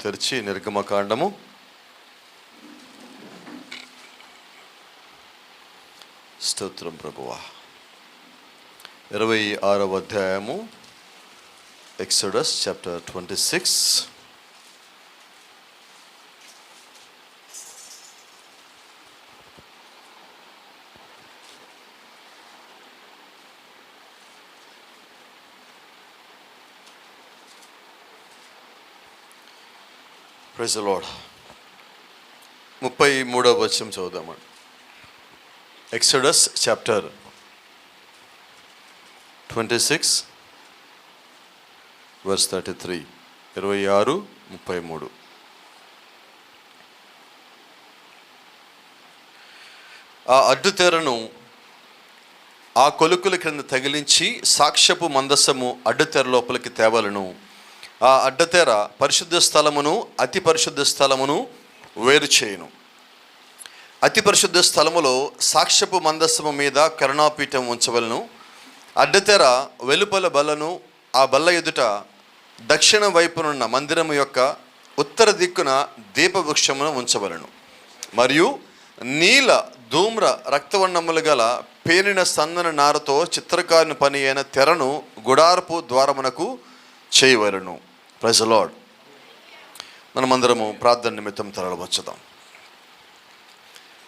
తెరిచి నిర్గమకాండము 26వ అధ్యాయము, Exodus chapter 26. Praise the Lord. 33వ వచనం చదువుదామండి. Exodus chapter 26 verse 33. 26, 33. ఆ అడ్డుతెరను ఆ కొలుకుల క్రింద తగిలించి సాక్ష్యపు మందసము అడ్డుతెర లోపలికి తేవలను. ఆ అడ్డతెర పరిశుద్ధ స్థలమును అతి పరిశుద్ధ స్థలమును వేరు చేయును. అతి పరిశుద్ధ స్థలములో సాక్ష్యపు మందసము మీద కరుణాపీఠం ఉంచవలను. అడ్డతెర వెలుపల బల్లను, ఆ బల్ల ఎదుట దక్షిణ వైపునున్న మందిరము యొక్క ఉత్తర దిక్కున దీపవృక్షమును ఉంచవలను. మరియు నీల ధూమ్ర రక్తవర్ణములు గల పేనిన సన్నన నారతో చిత్రకారుని పని అయిన తెరను గుడారపు ద్వారమునకు చేయవలను. Praise the Lord. మనమందరము ప్రార్థన నిమిత్తం తరలివచ్చుదాం.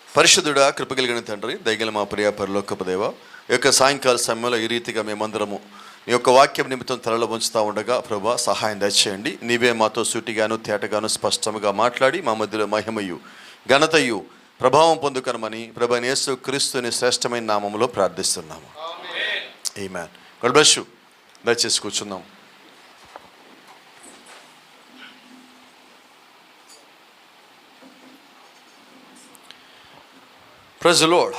పరిశుద్ధుడా, కృపగలిగిన తండ్రి, దయగల మా ప్రియ పరలోకపు దేవ, ఈ యొక్క సాయంకాల సమయంలో ఈ రీతిగా మేమందరము నీ యొక్క వాక్యం నిమిత్తం తరలి ఉంచుతూ ఉండగా ప్రభా సహాయం దయచేయండి. నీవే మాతో సూటిగాను తేటగాను స్పష్టంగా మాట్లాడి మా మధ్యలో మహిమయు ఘనతయు ప్రభావం పొందుకనమని ప్రభు యేసు క్రీస్తుని శ్రేష్టమైన నామములో ప్రార్థిస్తున్నాము. ఆమేన్. God bless you. దయచేసి కూర్చుందాం. Praise the Lord.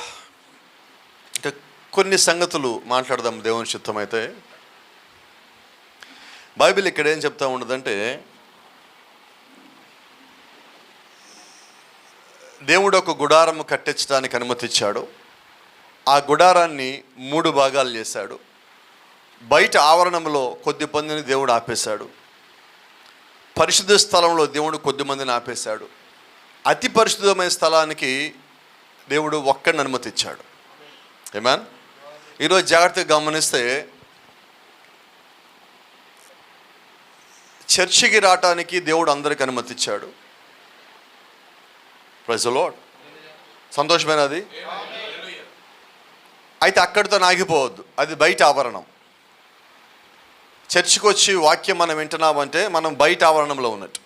ఇంకా కొన్ని సంగతులు మాట్లాడదాం దేవుని చిత్తమైతే. బైబిల్ ఇక్కడ ఏం చెప్తా ఉండదంటే, దేవుడు ఒక గుడారము కట్టించడానికి అనుమతి ఇచ్చాడు. ఆ గుడారాన్ని 3 భాగాలు చేశాడు. బయట ఆవరణంలో కొద్ది మందిని దేవుడు ఆపేశాడు. పరిశుద్ధ స్థలంలో దేవుడు కొద్ది మందిని ఆపేశాడు. అతి పరిశుద్ధమైన స్థలానికి దేవుడు ఒక్కడిని అనుమతి ఇచ్చాడు. ఆమేన్. ఈరోజు జాగ్రత్తగా గమనిస్తే చర్చికి రావటానికి దేవుడు అందరికి అనుమతి ఇచ్చాడు. Praise the Lord. సంతోషమేనది. అయితే అక్కడితో ఆగిపోవద్దు. అది బయట ఆవరణం. చర్చికి వచ్చి వాక్యం మనం వింటున్నామంటే మనం బయట ఆవరణంలో ఉన్నట్టు.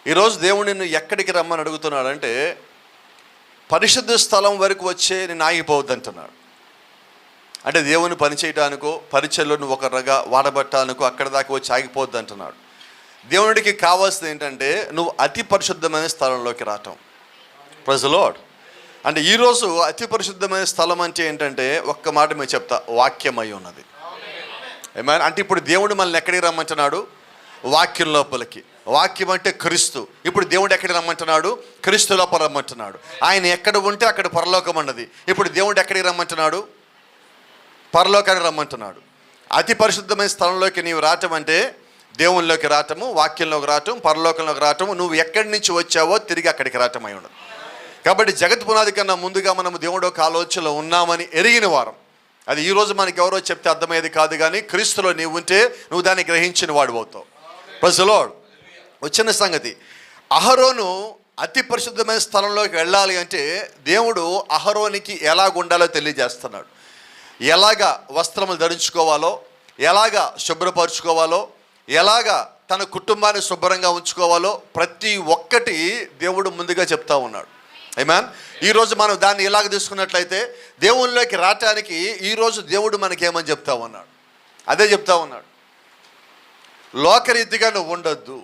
ఈరోజు దేవుడు నిన్ను ఎక్కడికి రమ్మని అడుగుతున్నాడంటే, పరిశుద్ధ స్థలం వరకు వచ్చే నేను ఆగిపోవద్దు అంటున్నాడు. అంటే దేవుని పని చేయడానికో పరిచయలో నువ్వు ఒక రగా వాడబట్టానికో అక్కడ దాకా వచ్చి ఆగిపోవద్దు అంటున్నాడు. దేవుడికి కావాల్సింది ఏంటంటే నువ్వు అతి పరిశుద్ధమైన స్థలంలోకి రావటం. Praise the lord. అంటే ఈరోజు అతి పరిశుద్ధమైన స్థలం అంటే ఏంటంటే ఒక్క మాట మీరు చెప్తా, వాక్యమై ఉన్నది. ఆమేన్. అంటే ఇప్పుడు దేవుడు మనల్ని ఎక్కడికి రమ్మంటున్నాడు? వాక్యం లోపలికి. వాక్యం అంటే క్రీస్తు. ఇప్పుడు దేవుడు ఎక్కడికి రమ్మంటున్నాడు? క్రీస్తు లోపల రమ్మంటున్నాడు. ఆయన ఎక్కడ ఉంటే అక్కడ పరలోకం అన్నది. ఇప్పుడు దేవుడు ఎక్కడికి రమ్మంటున్నాడు? పరలోకానికి రమ్మంటున్నాడు. అతి పరిశుద్ధమైన స్థలంలోకి నీవు రావటం అంటే దేవునిలోకి రావటము, వాక్యంలోకి రావటం, పరలోకంలోకి రావటము. నువ్వు ఎక్కడి నుంచి వచ్చావో తిరిగి అక్కడికి రావటం అయి ఉన్నది. కాబట్టి జగత్ పునాది కన్నా ముందుగా మనము దేవుడు ఒక ఆలోచనలో ఉన్నామని ఎరిగిన వారం. అది ఈరోజు మనకి ఎవరో చెప్తే అర్థమయ్యేది కాదు, కానీ క్రీస్తులో నీవు ఉంటే నువ్వు దాన్ని గ్రహించిన వాడు అవుతావు. Praise the lord. వచ్చిన సంగతి, అహరోను అతి పరిశుద్ధమైన స్థలంలోకి వెళ్ళాలి అంటే దేవుడు అహరోనికి ఎలాగ ఉండాలో తెలియజేస్తున్నాడు. ఎలాగా వస్త్రములు ధరించుకోవాలో, ఎలాగా శుభ్రపరచుకోవాలో, ఎలాగా తన కుటుంబాన్ని శుభ్రంగా ఉంచుకోవాలో ప్రతి ఒక్కటి దేవుడు ముందుగా చెప్తా ఉన్నాడు. ఆమేన్. ఈరోజు మనం దాన్ని ఇలాగ తీసుకున్నట్లయితే దేవునిలోకి రావటానికి ఈరోజు దేవుడు మనకేమని చెప్తా ఉన్నాడు? అదే చెప్తా ఉన్నాడు. లోకరీతిగా నువ్వు ఉండొద్దు.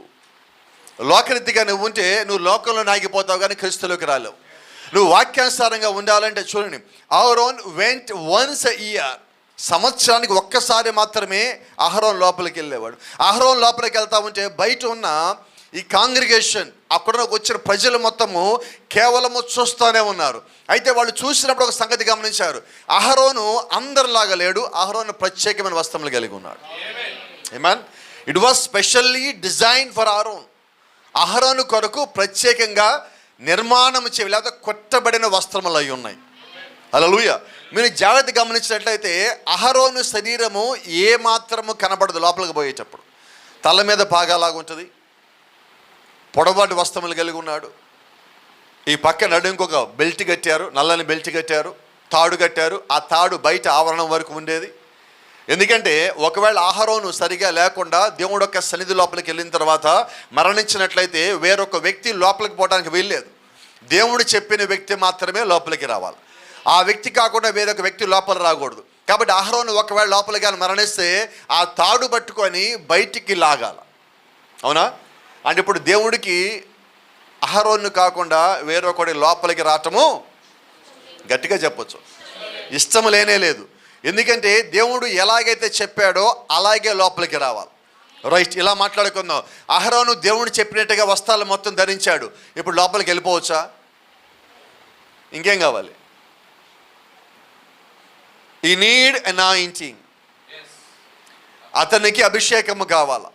లోకరీతిగా నువ్వు ఉంటే నువ్వు లోకంలో నాగిపోతావు, కానీ క్రీస్తులోకి రాలేవు. నువ్వు వాక్యానుసారంగా ఉండాలంటే చూడండి, Aaron vent once a year. సంవత్సరానికి ఒక్కసారి మాత్రమే అహరోన్ లోపలికి వెళ్ళేవాడు. అహరోన్ లోపలికి వెళ్తా ఉంటే బయట ఉన్న ఈ కాంగ్రిగేషన్, అక్కడ వచ్చిన ప్రజలు మొత్తము కేవలము చూస్తూనే ఉన్నారు. అయితే వాళ్ళు చూసినప్పుడు ఒక సంగతి గమనించారు, అహరోను అందరిలాగా లేడు, అహరోను ప్రత్యేకమైన వస్త్రములు కలిగి ఉన్నాడు. Amen. It was specially design for Aaron. అహరోను కొరకు ప్రత్యేకంగా నిర్మాణం చేయాలి, లేకపోతే కొట్టబడిన వస్త్రములు అయి ఉన్నాయి. హల్లెలూయా. మీరు జాగ్రత్త గమనించినట్లయితే అహరోను శరీరము ఏ మాత్రము కనబడదు లోపలికి పోయేటప్పుడు. తల మీద పాగాలాగా ఉంటుంది, పొడవాటి వస్త్రములు కలిగి ఉన్నాడు. ఈ పక్క నడు ఇంకొక బెల్ట్ కట్టారు, నల్లని బెల్ట్ కట్టారు, తాడు కట్టారు. ఆ తాడు బయట ఆవరణం వరకు ఉండేది. ఎందుకంటే ఒకవేళ అహరోను సరిగా లేకుండా దేవుడు యొక్క సన్నిధి లోపలికి వెళ్ళిన తర్వాత మరణించినట్లయితే వేరొక వ్యక్తి లోపలికి పోవడానికి వీల్లేదు. దేవుడు చెప్పిన వ్యక్తి మాత్రమే లోపలికి రావాలి. ఆ వ్యక్తి కాకుండా వేరొక వ్యక్తి లోపల రాకూడదు. కాబట్టి అహరోను ఒకవేళ లోపలికి కానీ మరణిస్తే ఆ తాడు పట్టుకొని బయటికి లాగాల. అవునా? అంటే ఇప్పుడు దేవుడికి అహరోను కాకుండా వేరొకటి లోపలికి రావటము గట్టిగా చెప్పొచ్చు ఇష్టం లేనే లేదు. ఎందుకంటే దేవుడు ఎలాగైతే చెప్పాడో అలాగే లోపలికి రావాలి. రైట్, ఇలా మాట్లాడుకుందాం. అహరోను దేవుడు చెప్పినట్టుగా వస్త్రాలు మొత్తం ధరించాడు. ఇప్పుడు లోపలికి వెళ్ళిపోవచ్చా? ఇంకేం కావాలి? ఈ నీడ్ అనాయింటింగ్, అతనికి అభిషేకము కావాలా.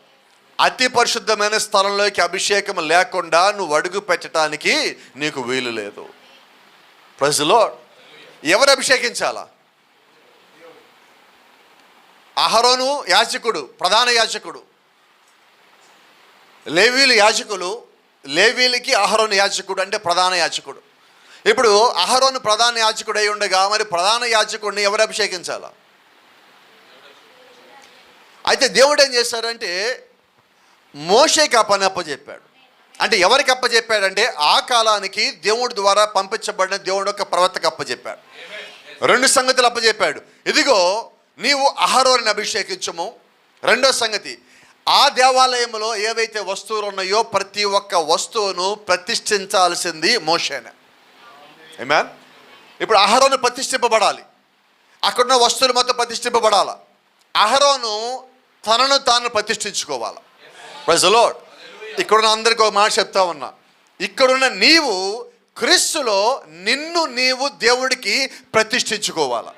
అతి పరిశుద్ధమైన స్థలంలోకి అభిషేకం లేకుండా నువ్వు అడుగు పెట్టడానికి నీకు వీలు లేదు. Praise the lord. ఎవరు అభిషేకించాలా? అహరోను యాజకుడు, ప్రధాన యాజకుడు. లేవీలు యాజకులు, లేవీలకి అహరోను యాజకుడు అంటే ప్రధాన యాజకుడు. ఇప్పుడు అహరోను ప్రధాన యాజకుడు అయి ఉండగా మరి ప్రధాన యాజకుడిని ఎవరు అభిషేకించాలా? అయితే దేవుడు ఏం చేశారంటే మోషేకి ఆ పని అప్పచెప్పాడు. అంటే ఎవరికి అప్పచెప్పాడంటే ఆ కాలానికి దేవుడి ద్వారా పంపించబడిన దేవుడు యొక్క ప్రవక్తకు అప్పచెప్పాడు. రెండు సంగతులు అప్పచెప్పాడు. ఇదిగో నీవు అహరోనుని అభిషేకించము. రెండో సంగతి, ఆ దేవాలయంలో ఏవైతే వస్తువులు ఉన్నాయో ప్రతి ఒక్క వస్తువును ప్రతిష్ఠించాల్సింది మోషేనే. ఆమేన్. ఇప్పుడు అహరోను ప్రతిష్ఠింపబడాలి, అక్కడున్న వస్తువులు మొత్తం ప్రతిష్ఠింపబడాలి. అహరోను తనను తాను ప్రతిష్ఠించుకోవాలి. Praise the lord. ఇక్కడున్న అందరికీ ఒక మాట చెప్తా ఉన్నా, ఇక్కడున్న నీవు క్రీస్తులో నిన్ను నీవు దేవుడికి ప్రతిష్ఠించుకోవాలి.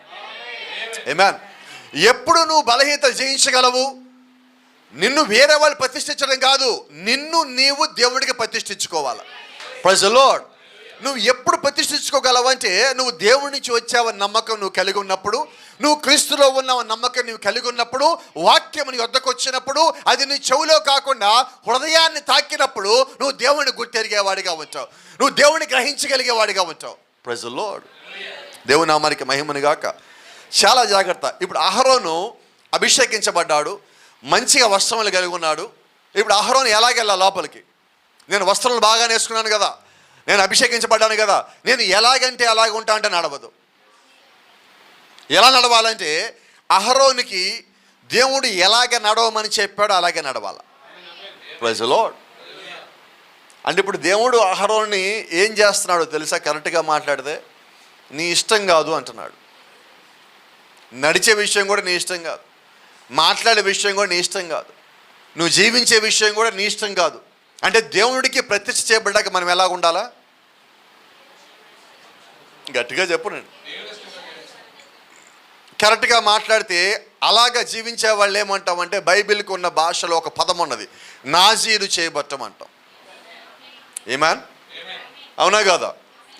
ఆమేన్. ఎప్పుడు నువ్వు బలహీనత జయించగలవు? నిన్ను వేరే వాళ్ళు ప్రతిష్ఠించడం కాదు, నిన్ను నీవు దేవుడికి ప్రతిష్ఠించుకోవాలి. Praise the lord. నువ్వు ఎప్పుడు ప్రతిష్ఠించుకోగలవు అంటే నువ్వు దేవుడి నుంచి వచ్చావని నమ్మకం నువ్వు కలిగి ఉన్నప్పుడు, నువ్వు క్రీస్తులో ఉన్నావని నమ్మకం నువ్వు కలిగి ఉన్నప్పుడు, వాక్యం నీ వద్దకు వచ్చినప్పుడు అది నీ చెవిలో కాకుండా హృదయాన్ని తాకినప్పుడు నువ్వు దేవుడిని గుర్తెరిగేవాడిగా ఉంటావు, నువ్వు దేవుడిని గ్రహించగలిగేవాడిగా ఉంటావు. Praise the lord. దేవుని నామానికి మహిమను గాక. చాలా జాగ్రత్త. ఇప్పుడు అహరోను అభిషేకించబడ్డాడు, మంచిగా వస్త్రములు కలిగి ఉన్నాడు. ఇప్పుడు అహరోను ఎలాగెళ్ళా లోపలికి? నేను వస్త్రాలు బాగా వేసుకున్నాను కదా, నేను అభిషేకించబడ్డాను కదా, నేను ఎలాగంటే అలాగ ఉంటా అంటే నడవదు. ఎలా నడవాలంటే అహరోనుకి దేవుడు ఎలాగ నడవమని చెప్పాడో అలాగే నడవాలి. Praise the lord. అంటే ఇప్పుడు దేవుడు అహరోన్ని ఏం చేస్తున్నాడో తెలుసా? కరెక్ట్గా మాట్లాడితే నీ ఇష్టం కాదు అంటున్నాడు. నడిచే విషయం కూడా నీ ఇష్టం కాదు, మాట్లాడే విషయం కూడా నీ ఇష్టం కాదు, నువ్వు జీవించే విషయం కూడా నీ ఇష్టం కాదు. అంటే దేవుడికి ప్రతిష్ఠ చేయబడ్డాక మనం ఎలా ఉండాలా? గట్టిగా చెప్పు. నేను కరెక్ట్గా మాట్లాడితే అలాగా జీవించే వాళ్ళు ఏమంటామంటే బైబిల్కి ఉన్న భాషలో ఒక పదం ఉన్నది, నాజీరు చేయబట్టం అంటాం. ఏమాన్? అవునా కదా?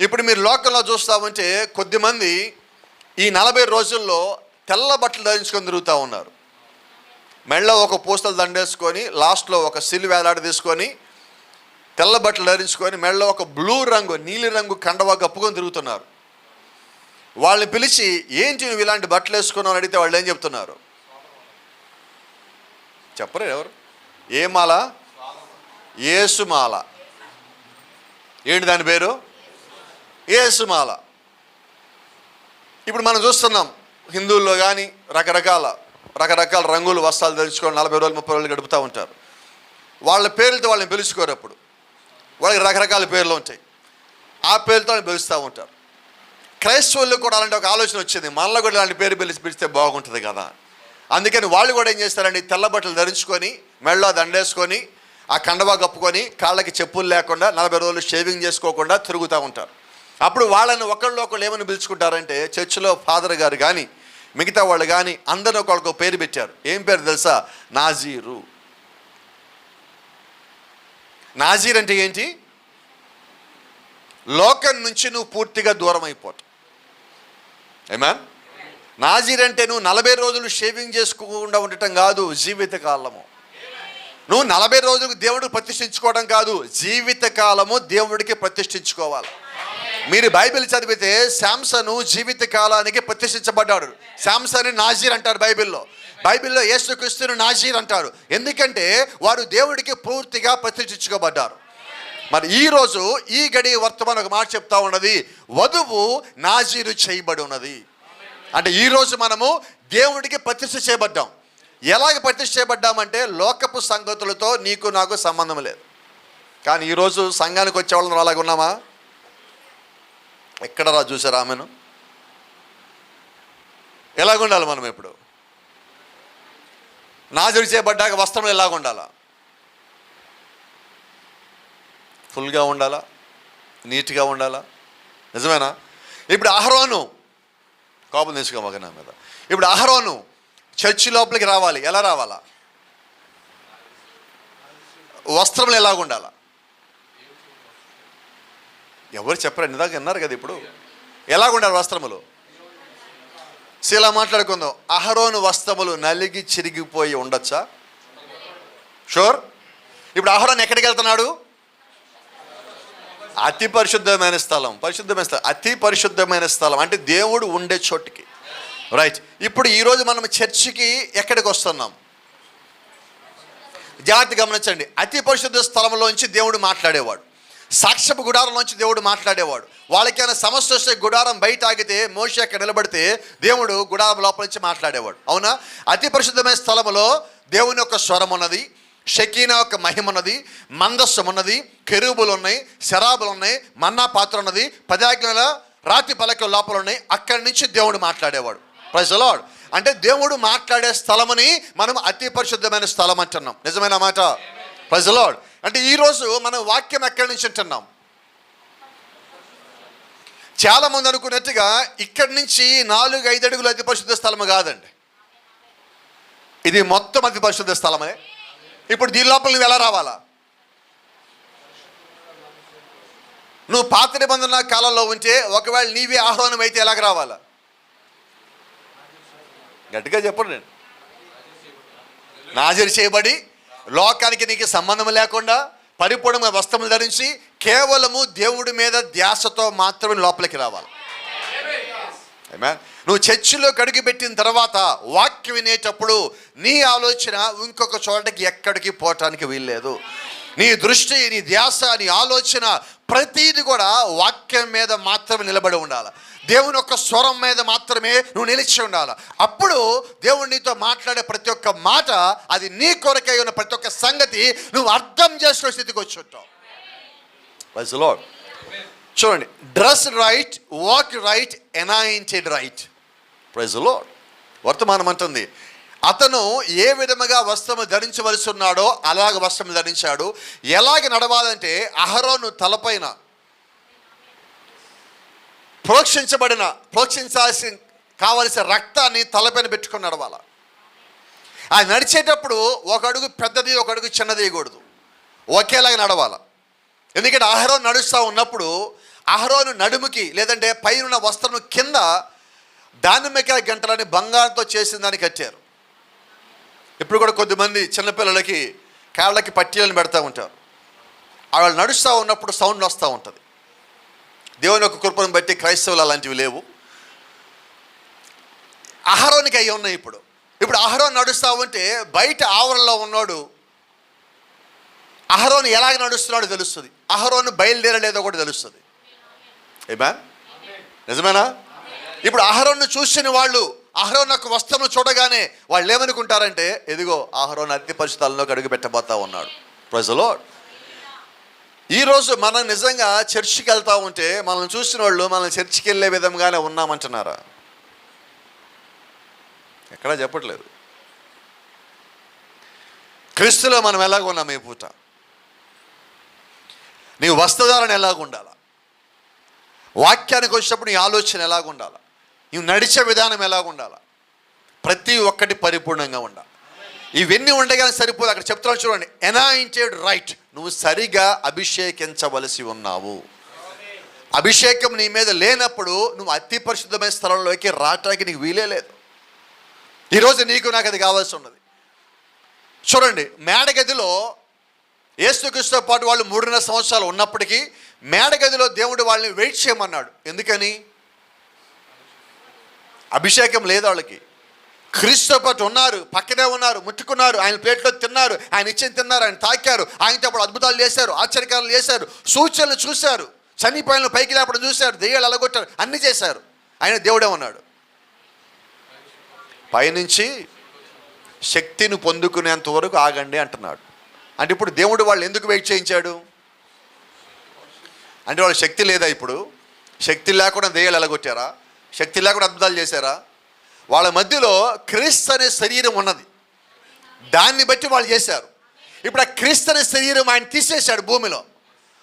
ఇప్పుడు మీరు లోకల్లో చూస్తామంటే కొద్దిమంది ఈ 40 రోజుల్లో తెల్ల బట్టలు ధరించుకొని తిరుగుతూ ఉన్నారు. మెళ్ళ ఒక పూసలు దండేసుకొని లాస్ట్లో ఒక సిలువ వేలాడ తీసుకొని తెల్ల బట్టలు ధరించుకొని మెళ్ళ ఒక బ్లూ రంగు, నీలి రంగు కండవా కప్పుకొని తిరుగుతున్నారు. వాళ్ళని పిలిచి ఏంటి నువ్వు ఇలాంటి బట్టలు వేసుకున్నావు అని అడిగితే వాళ్ళు ఏం చెప్తున్నారు? చెప్పరు ఎవరు? ఏ మాల? యేసుమాల. ఏంటి దాని పేరు? యేసుమాల. ఇప్పుడు మనం చూస్తున్నాం హిందువుల్లో కానీ రకరకాల రంగులు వస్త్రాలు ధరించుకొని 40 రోజులు 30 రోజులు గడుపుతూ ఉంటారు. వాళ్ళ పేర్లతో వాళ్ళని పిలుచుకోరు. అప్పుడు వాళ్ళకి రకరకాల పేర్లు ఉంటాయి, ఆ పేర్లతో వాళ్ళని పిలుస్తూ ఉంటారు. క్రైస్తవుల్లో కూడా అలాంటి ఒక ఆలోచన వచ్చింది, మనలో కూడా ఇలాంటి పేరు పిలిస్తే బాగుంటుంది కదా. అందుకని వాళ్ళు కూడా ఏం చేస్తారండి, తెల్ల బట్టలు ధరించుకొని మెళ్ళో దండేసుకొని ఆ కండవా కప్పుకొని కాళ్ళకి చెప్పులు లేకుండా 40 రోజులు షేవింగ్ చేసుకోకుండా తిరుగుతూ ఉంటారు. అప్పుడు వాళ్ళని ఒకళ్ళు ఏమని పిలుచుకుంటారంటే చర్చిలో ఫాదర్ గారు కానీ మిగతా వాళ్ళు కానీ అందరూ ఒకళ్ళకు పేరు పెట్టారు. ఏం పేరు తెలుసా? నాజీరు. నాజీర్ అంటే ఏంటి? లోకం నుంచి నువ్వు పూర్తిగా దూరం అయిపోతావు. ఆమేన్. నాజీర్ అంటే నువ్వు 40 రోజులు షేవింగ్ చేసుకోకుండా ఉండటం కాదు, జీవితకాలము. నువ్వు 40 రోజులకు దేవుడికి ప్రతిష్ఠించుకోవడం కాదు, జీవితకాలము దేవుడికి ప్రతిష్ఠించుకోవాలి. మీరు బైబిల్ చదివితే శాంసను జీవిత కాలానికి ప్రతిష్ఠించబడ్డాడు. శాంసన్ నాజీర్ అంటారు బైబిల్లో యేసుక్రీస్తును నాజీర్ అంటారు. ఎందుకంటే వారు దేవుడికి పూర్తిగా ప్రతిష్ఠించుకోబడ్డారు. మరి ఈరోజు ఈ గడి వర్తమానం ఒక మాట చెప్తా ఉన్నది, వధువు నాజీరు చేయబడి ఉన్నది. అంటే ఈరోజు మనము దేవుడికి ప్రతిష్ఠ చేయబడ్డాం. ఎలాగ ప్రతిష్ఠ చేయబడ్డామంటే లోకపు సంగతులతో నీకు నాకు సంబంధం లేదు. కానీ ఈరోజు సంఘానికి వచ్చే వాళ్ళని అలాగ ఉన్నామా? ఎక్కడ రా చూసారా ఆమెను? ఎలాగుండాలి మనం? ఇప్పుడు నాజీరు చేయబడ్డాక వస్త్రంలో ఎలాగ ఉండాలా? ఫుల్గా ఉండాలా? నీట్గా ఉండాలా? నిజమేనా? ఇప్పుడు అహరోను, కోపం తెచ్చుకోమాక నా మీద. ఇప్పుడు అహరోను చర్చి లోపలికి రావాలి. ఎలా రావాలా? వస్త్రములు ఎలాగుండాలా? ఎవరు చెప్పరండి, ఇందాక అన్నారు కదా. ఇప్పుడు ఎలాగుండాలి వస్త్రములు? ఇలా మాట్లాడుకుందాం. అహరోను వస్త్రములు నలిగి చిరిగిపోయి ఉండొచ్చా? షూర్. ఇప్పుడు అహరోను ఎక్కడికి వెళ్తున్నాడు? అతి పరిశుద్ధమైన స్థలం. అతి పరిశుద్ధమైన స్థలం అంటే దేవుడు ఉండే చోటుకి. రైట్. ఇప్పుడు ఈరోజు మనం చర్చికి ఎక్కడికి వస్తున్నాం? జాగ్రత్త గమనించండి. అతి పరిశుద్ధ స్థలంలోంచి దేవుడు మాట్లాడేవాడు. సాక్ష్యపు గుడారంలోంచి దేవుడు మాట్లాడేవాడు. వాళ్ళకైనా సమస్య వస్తే గుడారం బయట ఆగితే మోషే అక్కడ నిలబడితే దేవుడు గుడారం లోపల నుంచి మాట్లాడేవాడు. అవునా? అతి పరిశుద్ధమైన స్థలంలో దేవుని యొక్క స్వరం ఉన్నది, షకీనా యొక్క మహిమ ఉన్నది, మందస్సం ఉన్నది, కెరూబులు ఉన్నాయి, శరాబులు ఉన్నాయి, మన్నా పాత్ర ఉన్నది, 10 ఆజ్ఞల రాతి పలకల లోపల ఉన్నాయి. అక్కడి నుంచి దేవుడు మాట్లాడేవాడు. Praise the lord. అంటే దేవుడు మాట్లాడే స్థలమని మనం అతి పరిశుద్ధమైన స్థలం అంటున్నాం. నిజమైన మాట. Praise the lord. అంటే ఈరోజు మనం వాక్యం ఎక్కడి నుంచి అంటున్నాం? చాలామంది అనుకున్నట్టుగా ఇక్కడి నుంచి 4-5 అడుగులు అతి పరిశుద్ధ స్థలము కాదండి. ఇది మొత్తం అతి పరిశుద్ధ స్థలమే. ఇప్పుడు దీని లోపల నువ్వు ఎలా రావాలా? నువ్వు పాత నిబంధన కాలంలో ఉంటే ఒకవేళ నీవే ఆహ్వానం అయితే ఎలాగ రావాలా? గట్టిగా చెప్పండి. నేను నాజీరు చేయబడి లోకానికి నీకు సంబంధం లేకుండా పరిపూర్ణంగా వస్త్రములు ధరించి కేవలము దేవుడి మీద ధ్యాసతో మాత్రమే లోపలికి రావాలి. ఆమేన్. నువ్వు చర్చిలో అడుగు పెట్టిన తర్వాత వాక్యం వినేటప్పుడు నీ ఆలోచన ఇంకొక చోటకి ఎక్కడికి పోవటానికి వీల్లేదు. నీ దృష్టి, నీ ధ్యాస, నీ ఆలోచన ప్రతీది కూడా వాక్యం మీద మాత్రమే నిలబడి ఉండాలి. దేవుని యొక్క స్వరం మీద మాత్రమే నువ్వు నిలిచి ఉండాలి. అప్పుడు దేవుడు నీతో మాట్లాడే ప్రతి ఒక్క మాట, అది నీ కొరకై ఉన్న ప్రతి ఒక్క సంగతి నువ్వు అర్థం చేసుకునే స్థితికి వచ్చి ఉంటావు. Praise the Lord. చూడండి, dress right, walk right, anointed right. Praise the Lord. వర్తమానం అంటుంది అతను ఏ విధముగా వస్త్రము ధరించవలసి ఉన్నాడో అలాగ వస్త్రం ధరించాడు. ఎలాగ నడవాలంటే అహరోను తలపైన ప్రోక్షించాల్సిన కావలసిన రక్తాన్ని తలపైన పెట్టుకొని నడవాల. ఆ నడిచేటప్పుడు ఒక అడుగు పెద్దది, ఒక అడుగు చిన్నది వేయకూడదు, ఒకేలాగా నడవాల. ఎందుకంటే అహరోను నడుస్తూ ఉన్నప్పుడు అహరోను నడుముకి లేదంటే పైన వస్త్రం కింద దానిమ్మకాయ గంటలని బంగారంతో చేసిన దాన్ని కట్టారు. ఇప్పుడు కూడా కొద్దిమంది చిన్నపిల్లలకి కాళ్ళకి పట్టీలను పెడతా ఉంటారు. వాళ్ళు నడుస్తూ ఉన్నప్పుడు సౌండ్ వస్తూ ఉంటుంది. దేవుని యొక్క కృపను బట్టి క్రైస్తవులు అలాంటివి లేవు. అహరోనికి అవి ఉన్నాయి. ఇప్పుడు అహరోను నడుస్తూ ఉంటే బయట ఆవరణలో ఉన్నాడు. అహరోను ఎలాగ నడుస్తున్నాడో తెలుస్తుంది. అహరోను బయలుదేరలేదో కూడా తెలుస్తుంది. ఆమేన్. నిజమేనా? ఇప్పుడు అహరోను చూసిన వాళ్ళు అహరోను యొక్క వస్త్రములు చూడగానే వాళ్ళు ఏమనుకుంటారంటే, ఎదిగో అహరోను అతి పరిశుద్ధాల్లోకి అడుగు పెట్టబోతా ఉన్నాడు. Praise the lord. ఈరోజు మనం నిజంగా చర్చికి వెళ్తూ ఉంటే మనల్ని చూసిన వాళ్ళు మనం చర్చికి వెళ్ళే విధంగానే ఉన్నామంటున్నారా? ఎక్కడా చెప్పట్లేదు. క్రీస్తులో మనం ఎలాగ ఉన్నాం ఈ పూట? నీ వస్త్రధారణ ఎలాగ ఉండాలా? వాక్యానికి వచ్చినప్పుడు నీ ఆలోచన ఎలాగ ఉండాలా? నువ్వు నడిచే విధానం ఎలాగ ఉండాలా? ప్రతి ఒక్కటి పరిపూర్ణంగా ఉండాలి. ఇవన్నీ ఉండగానే సరిపోదు. అక్కడ చెప్తున్నాను చూడండి, ఎనాయింటెడ్ రైట్. నువ్వు సరిగా అభిషేకించవలసి ఉన్నావు. అభిషేకం నీ మీద లేనప్పుడు నువ్వు అతి పరిశుద్ధమైన స్థలంలోకి రావటానికి నీకు వీలే లేదు. ఈరోజు నీకు నాకు అది కావాల్సి ఉన్నది. చూడండి, మేడగదిలో యేసుక్రీస్తుతో పాటు వాళ్ళు 3.5 సంవత్సరాలు ఉన్నప్పటికీ మేడగదిలో దేవుడు వాళ్ళని వెయిట్ చేయమన్నాడు. ఎందుకని? అభిషేకం లేదు వాళ్ళకి. క్రీస్తుతో పాటు ఉన్నారు, పక్కనే ఉన్నారు, ముట్టుకున్నారు, ఆయన ప్లేట్లో తిన్నారు, ఆయన ఇచ్చిన తిన్నారు, ఆయన తాకారు, ఆయనతో పాటు అద్భుతాలు చేశారు, ఆశ్చర్యకారాలు చేశారు, సూచనలు చూశారు, చనిపోయిన పైకి లేపడం చూశారు, దెయ్యాలు అలగొట్టారు, అన్నీ చేశారు. ఆయన దేవుడే ఉన్నాడు. పైనుంచి శక్తిని పొందుకునేంత వరకు ఆగండి అంటున్నాడు. అంటే ఇప్పుడు దేవుడు వాళ్ళు ఎందుకు వెయిట్ చేయించాడు అంటే వాళ్ళ శక్తి లేదా? ఇప్పుడు శక్తి లేకుండా దెయ్యాలు ఎలగొట్టారా? శక్తి లేకుండా అద్భుతాలు చేశారా? వాళ్ళ మధ్యలో క్రీస్తు అనే శరీరం ఉన్నది, దాన్ని బట్టి వాళ్ళు చేశారు. ఇప్పుడు ఆ క్రీస్తు అనే శరీరం ఆయన తీసేశాడు, భూమిలో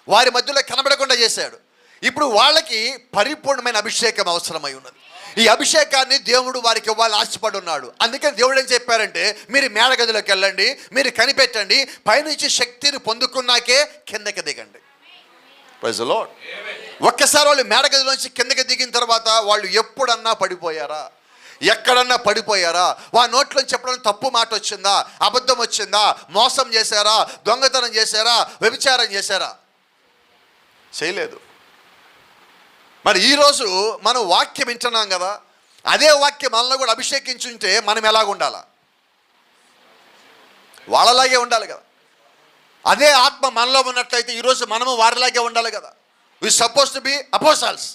వారి మధ్యలో కనబడకుండా చేశాడు. ఇప్పుడు వాళ్ళకి పరిపూర్ణమైన అభిషేకం అవసరమై ఉన్నది. ఈ అభిషేకాన్ని దేవుడు వారికి ఇవ్వాలి ఆశపడి ఉన్నాడు. అందుకని దేవుడు ఏం చెప్పారంటే, మీరు మేడగదిలోకి వెళ్ళండి, మీరు కనిపెట్టండి, పైనుంచి శక్తిని పొందుకున్నాకే కిందకి దిగండి. Praise the lord. ఒక్కసారి వాళ్ళు మేడగదిలోంచి కిందకి దిగిన తర్వాత వాళ్ళు ఎప్పుడన్నా పడిపోయారా? ఎక్కడన్నా పడిపోయారా? వాళ్ళ నోట్లో చెప్పడం తప్పు మాట వచ్చిందా? అబద్ధం వచ్చిందా? మోసం చేశారా? దొంగతనం చేశారా? వ్యభిచారం చేశారా? చేయలేదు. మరి ఈరోజు మనం వాక్యం వింటున్నాం కదా, అదే వాక్యం మనలో కూడా అభిషేకించుంటే మనం ఎలాగుండాలా? వాళ్ళలాగే ఉండాలి కదా. అదే ఆత్మ మనలో ఉన్నట్లయితే ఈరోజు మనము వారిలాగే ఉండాలి కదా. We suppose to be apostles.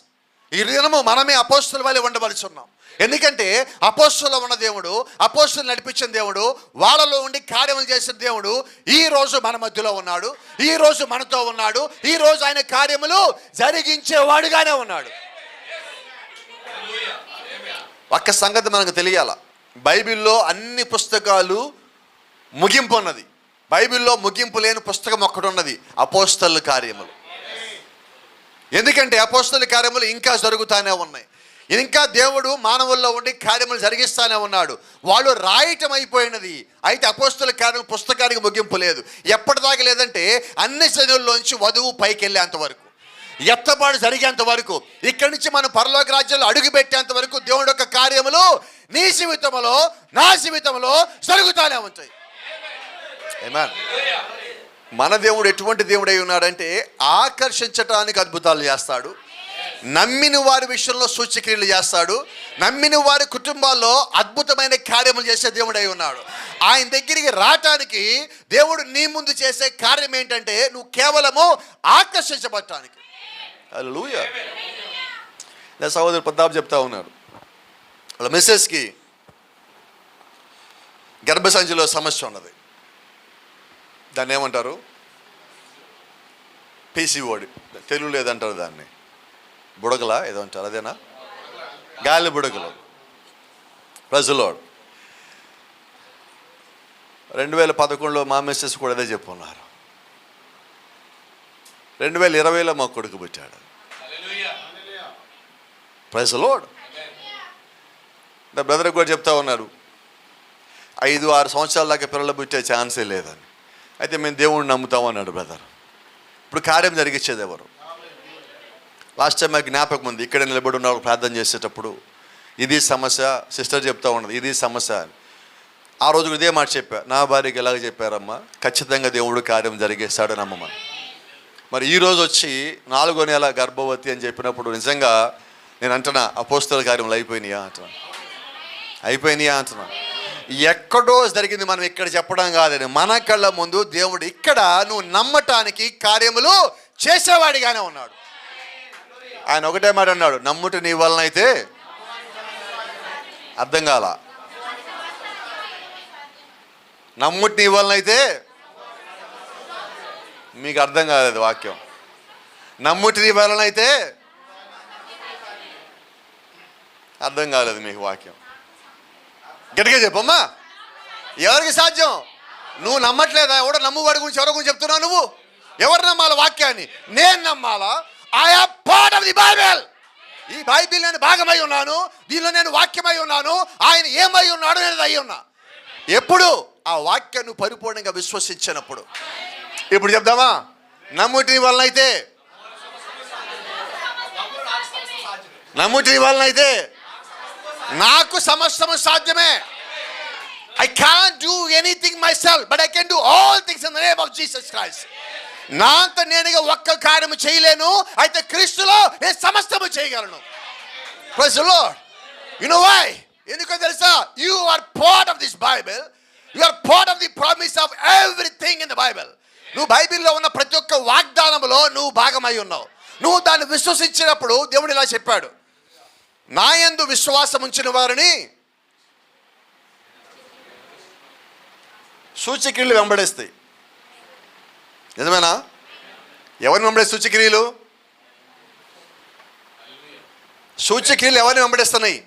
ఈ దినము మనమే అపోస్తలుల వలె ఉండవలసి ఉన్నాం. ఎందుకంటే అపోస్తలులో ఉన్న దేవుడు, అపోస్తలులు నడిపించిన దేవుడు, వాళ్ళలో ఉండి కార్యములు చేసిన దేవుడు ఈ రోజు మన మధ్యలో ఉన్నాడు, ఈ రోజు మనతో ఉన్నాడు, ఈ రోజు ఆయన కార్యములు జరిగించేవాడుగానే ఉన్నాడు. ఒక్క సంగతి మనకు తెలియాల, బైబిల్లో అన్ని పుస్తకాలు ముగింపు ఉన్నది. బైబిల్లో ముగింపు లేని పుస్తకం ఒక్కటి ఉన్నది, అపోస్తలుల కార్యములు. ఎందుకంటే అపోస్తలుల కార్యములు ఇంకా జరుగుతూనే ఉన్నాయి. ఇంకా దేవుడు మానవుల్లో ఉండి కార్యములు జరిగిస్తూనే ఉన్నాడు. వాళ్ళు రాయటం అయిపోయినది, అయితే అపోస్తలుల కార్యం పుస్తకానికి ముగింపు లేదు. ఎప్పటిదాకా లేదంటే అన్ని శనుల్లోంచి వధువు పైకి వెళ్ళేంత వరకు, ఎత్తబాటు జరిగేంత వరకు, ఇక్కడి నుంచి మనం పరలోక రాజ్యంలో అడుగు పెట్టేంత వరకు దేవుడు యొక్క కార్యములు నీ జీవితంలో, నా జీవితంలో జరుగుతూనే ఉంటాయి. ఆమేన్. మన దేవుడు ఎటువంటి దేవుడై ఉన్నాడంటే ఆకర్షించటానికి అద్భుతాలు చేస్తాడు, నమ్మిన వారి విషయంలో సూచక్రియలు చేస్తాడు, నమ్మిన వారి కుటుంబాల్లో అద్భుతమైన కార్యములు చేసే దేవుడై ఉన్నాడు. ఆయన దగ్గరికి రావటానికి దేవుడు నీ ముందు చేసే కార్యం ఏంటంటే నువ్వు కేవలము ఆకర్షించబడటానికి. హల్లెలూయా. సహోదరు ప్రతాప్ చెప్తా ఉన్నారు, వాళ్ళ మిస్సెస్కి గర్భసంచిలో సమస్య ఉన్నది. దాన్ని ఏమంటారు? పీసీఓడి. తెలుగు లేదంటారు దాన్ని, బుడగలా ఏదో అంటారు, అదేనా? గాలి బుడగలు. Praise the lord. 2011లో మా మిస్సెస్ కూడా అదే చెప్పున్నారు. 2020లో మా కొడుకు పుట్టాడు. Praise the lord. నా బ్రదర్ కూడా చెప్తా ఉన్నారు, 5-6 సంవత్సరాల దాకా పిల్లలు పుట్టే ఛాన్సే లేదని. అయితే మేము దేవుడిని నమ్ముతాం అన్నాడు బ్రదర్. ఇప్పుడు కార్యం జరిగించేది ఎవరు? లాస్ట్ టైం మాకు జ్ఞాపకం ఉంది, ఇక్కడ నిలబడి ఉన్న ప్రార్థన చేసేటప్పుడు ఇది సమస్య, సిస్టర్ చెప్తా ఉన్నది ఇది సమస్య అని. ఆ రోజు ఇదే మాట చెప్పా, నా భార్యకి ఎలాగ చెప్పారమ్మా, ఖచ్చితంగా దేవుడు కార్యం జరిగేస్తాడు నమ్మమని. మరి ఈరోజు వచ్చి 4వ నెల గర్భవతి అని చెప్పినప్పుడు నిజంగా నేను అంటున్నా, అపోస్తలుల కార్యములు అయిపోయినాయా అంటున్నా. ఎక్కడో జరిగింది, మనం ఇక్కడ చెప్పడం కాదని, మన కళ్ళ ముందు దేవుడు ఇక్కడ నువ్వు నమ్మటానికి కార్యములు చేసేవాడిగానే ఉన్నాడు. ఆయన ఒకటే మాట అన్నాడు, నమ్ముట నీ వలన అయితే. అర్థం కాల, నమ్ముట నీ వలన అయితే. మీకు అర్థం కాలేదు వాక్యం. నమ్ముట నీ వలన అయితే అర్థం కాలేదు మీకు వాక్యం. గట్టిగా చెప్పమ్మా, ఎవరికి సాధ్యం? నువ్వు నమ్మట్లేదా? ఎవడో నమ్మువాడి గురించి ఎవరి గురించి చెప్తున్నావు నువ్వు? ఎవరు నమ్మాలి వాక్యాన్ని? నేను నమ్మాలా? I am part of the Bible. ఈ బైబిల్ నేను భాగమై ఉన్నాను, దీనిలో నేను వాక్యమై ఉన్నాను. ఆయన ఏమై ఉన్నాడు, నేను అయి ఉన్నా. ఎప్పుడు? ఆ వాక్యాన్ని పరిపూర్ణంగా విశ్వసించినప్పుడు. ఇప్పుడు చెప్దామా? నమ్ముటి వలన అయితే, నమ్ముటి వలన అయితే నాకు సమస్తము సాధ్యమే. I can't do anything myself, but I can do all things in the name of Jesus Christ. నా అంత నేనుగా ఒక్క కార్యము చేయలేను, అయితే క్రీస్తులో నేను సమస్తము చేయగలను. Praise the Lord. You know why? ఎందుకో తెలుసా? You are part of this Bible. You are part of the promise of everything in the Bible. నువ్వు బైబిల్లో ఉన్న ప్రతి ఒక్క వాగ్దానములో నువ్వు భాగమై ఉన్నావు. నువ్వు దాన్ని విశ్వసించినప్పుడు దేవుడు ఇలా చెప్పాడు, నా యందు విశ్వాసం ఉంచిన వారిని సూచక్రియలు వెంబడిస్తాయి. నిజమేనా? ఎవరిని వెంబడిస్తాయి సూచక్రియలు? సూచక్రియలు ఎవరిని వెంబడిస్తున్నాయి?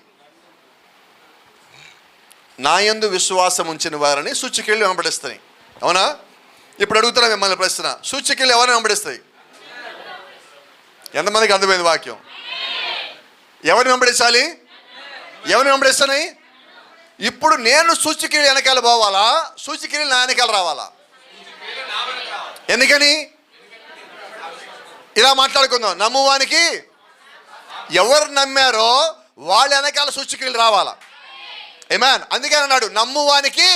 నా యందు విశ్వాసం ఉంచిన వారిని సూచక్రియలు వెంబడిస్తాయి. అవునా? ఇప్పుడు అడుగుతున్నా మిమ్మల్ని ప్రశ్న, సూచక్రియలు ఎవరిని వెంబడిస్తాయి? ఎంతమందికి అర్థమైంది వాక్యం? ఎవరిని వెంబడించాలి? ఎవరిని వెంబడిస్తున్నాయి? ఇప్పుడు నేను సూచక్రియలు వెనకాల పోవాలా, సూచక్రియలు నా వెనకాల రావాలా? ఎందుకని? ఇలా మాట్లాడుకుందాం. నమ్మువానికి, ఎవరు నమ్మారో వాళ్ళ వెనకాల సూచక్రియలు రావాలా. ఆమేన్. అందుకని అన్నాడు, నమ్మువానికి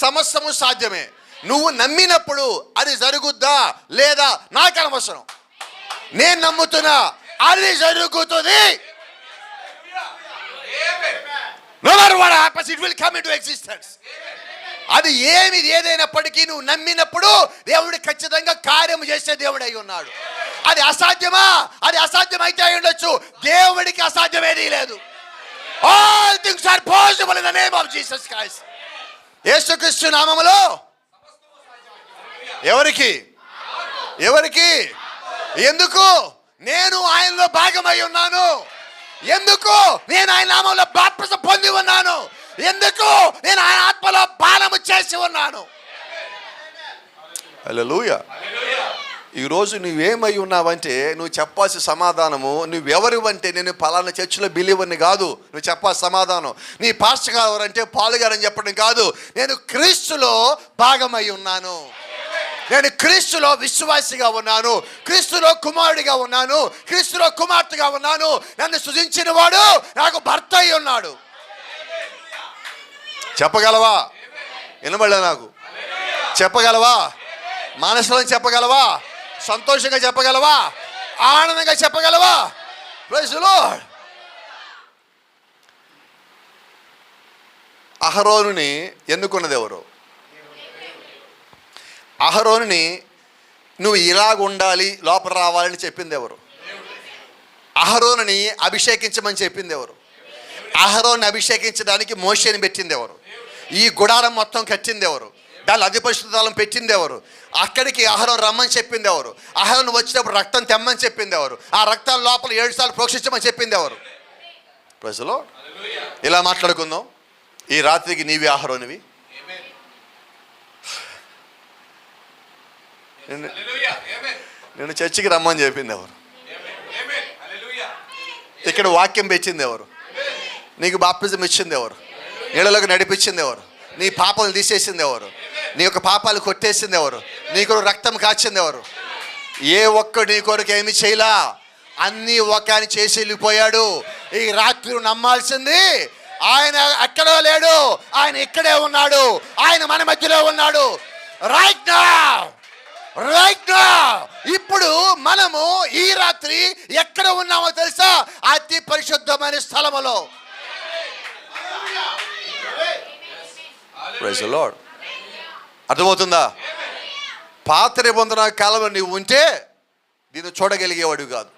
సమస్తము సాధ్యమే. నువ్వు నమ్మినప్పుడు అది జరుగుద్దా లేదా నాకు అనవసరం, నేను నమ్ముతున్నా అది జరుగుతుంది. No matter what happens, it will come into existence. అది ఏదైనప్పటికీ నువ్వు నమ్మినప్పుడు దేవుడు ఖచ్చితంగా కార్యం చేసే దేవుడు అయి ఉన్నాడు. అది అసాధ్యమా? అది అసాధ్యం అయితే అయి ఉండొచ్చు, దేవుడికి అసాధ్యమేదీ లేదు. All things are possible in the name of Jesus Christ. యేసుక్రీస్తు నామములో ఎవరికి? ఎవరికి? ఎందుకు? నేను ఆయనలో భాగమై ఉన్నాను. ఎందుకు? నేను ఆయన నామంలో బాప్తిసం పొంది ఉన్నాను. ఎందుకు? నేను ఆయన ఆత్మలో పానము చేసి ఉన్నాను. హల్లెలూయా. ఈరోజు నువ్వేమై ఉన్నావంటే నువ్వు చెప్పాల్సిన సమాధానము, నువ్వెవరివంటే నేను పలానా చర్చిలో బిలీవర్ని కాదు నువ్వు చెప్పాల్సిన సమాధానం. నీ పాస్టర్ గారు ఎవరంటే పాలు గారని చెప్పడం కాదు, నేను క్రీస్తులో భాగమై ఉన్నాను, నేను క్రీస్తులో విశ్వాసిగా ఉన్నాను, క్రీస్తులో కుమారుడిగా ఉన్నాను, క్రీస్తులో కుమార్తెగా ఉన్నాను. నన్ను సృజించిన వాడు నాకు భర్త అయి ఉన్నాడు. చెప్పగలవా? వినబడలే నాకు. చెప్పగలవా? మనసులో చెప్పగలవా? సంతోషంగా చెప్పగలవా? ఆనందంగా చెప్పగలవా? Praise the Lord. అహరోనుని ఎన్నుకున్నది ఎవరు? అహరోనుని నువ్వు ఇలాగ ఉండాలి, లోపల రావాలని చెప్పింది ఎవరు? అహరోనుని అభిషేకించమని చెప్పింది ఎవరు? అహరోన్ని అభిషేకించడానికి మోషేని పెట్టింది ఎవరు? ఈ గుడారం మొత్తం కట్టింది ఎవరు? దాని అధిపరిశుద్ధం పెట్టింది ఎవరు? అక్కడికి అహరోను రమ్మని చెప్పింది ఎవరు? అహరోను వచ్చినప్పుడు రక్తం తెమ్మని చెప్పింది ఎవరు? ఆ రక్తం లోపల 7 సార్లు ప్రోక్షించమని చెప్పింది ఎవరు? ప్రజలు ఇలా మాట్లాడుకుందాం. ఈ రాత్రికి నీవి అహరోనివి. నేను చర్చికి రమ్మని చెప్పింది ఎవరు? ఇక్కడ వాక్యం పెట్టింది ఎవరు? నీకు బాప్తిజం ఇచ్చింది ఎవరు? నీళ్ళలోకి నడిపించింది ఎవరు? నీ పాపాలు తీసేసింది ఎవరు? నీ యొక్క పాపాలు కొట్టేసింది ఎవరు? నీకు రక్తం కాచింది ఎవరు? ఏ ఒక్కడు నీ కొరకు ఏమి చేయలా, అన్నీ ఒక ఆయన చేసి వెళ్ళిపోయాడు. ఈ రాత్రి నమ్మాల్సింది ఆయన ఎక్కడో లేడు, ఆయన ఇక్కడే ఉన్నాడు, ఆయన మన మధ్యలో ఉన్నాడు. Right now, right now. ఇప్పుడు మనము ఈ రాత్రి ఎక్కడ ఉన్నామో తెలుసా? అతి పరిశుద్ధమైన స్థలములో. Praise the lord. అర్థమవుతుందా? పాత నిబంధన కాలంలో నీవు ఉంటే దీన్ని చూడగలిగేవాడివి కాదు,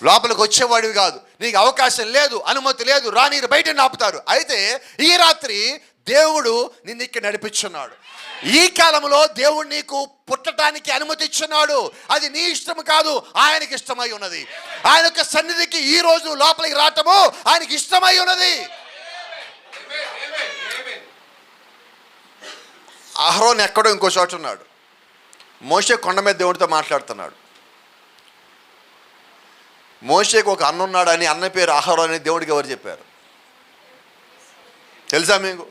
లోపలికి వచ్చేవాడివి కాదు, నీకు అవకాశం లేదు, అనుమతి లేదు, రానీరు బయట ఆపుతారు. అయితే ఈ రాత్రి దేవుడు నిన్ను ఇక్కడ నడిపించున్నాడు. ఈ కాలంలో దేవుడు నీకు పుట్టడానికి అనుమతి ఇచ్చున్నాడు. అది నీ ఇష్టం కాదు, ఆయనకి ఇష్టమై ఉన్నది. ఆయన యొక్క సన్నిధికి ఈ రోజు లోపలికి రావటము ఆయనకి ఇష్టమై ఉన్నది. అహరోను ఎక్కడో ఇంకో చోట ఉన్నాడు. మోషే కొండ మీద దేవుడితో మాట్లాడుతున్నాడు. మోషేకు ఒక అన్న ఉన్నాడని, అన్న పేరు అహరోను అని దేవుడికి ఎవరు చెప్పారు తెలుసా మీకు?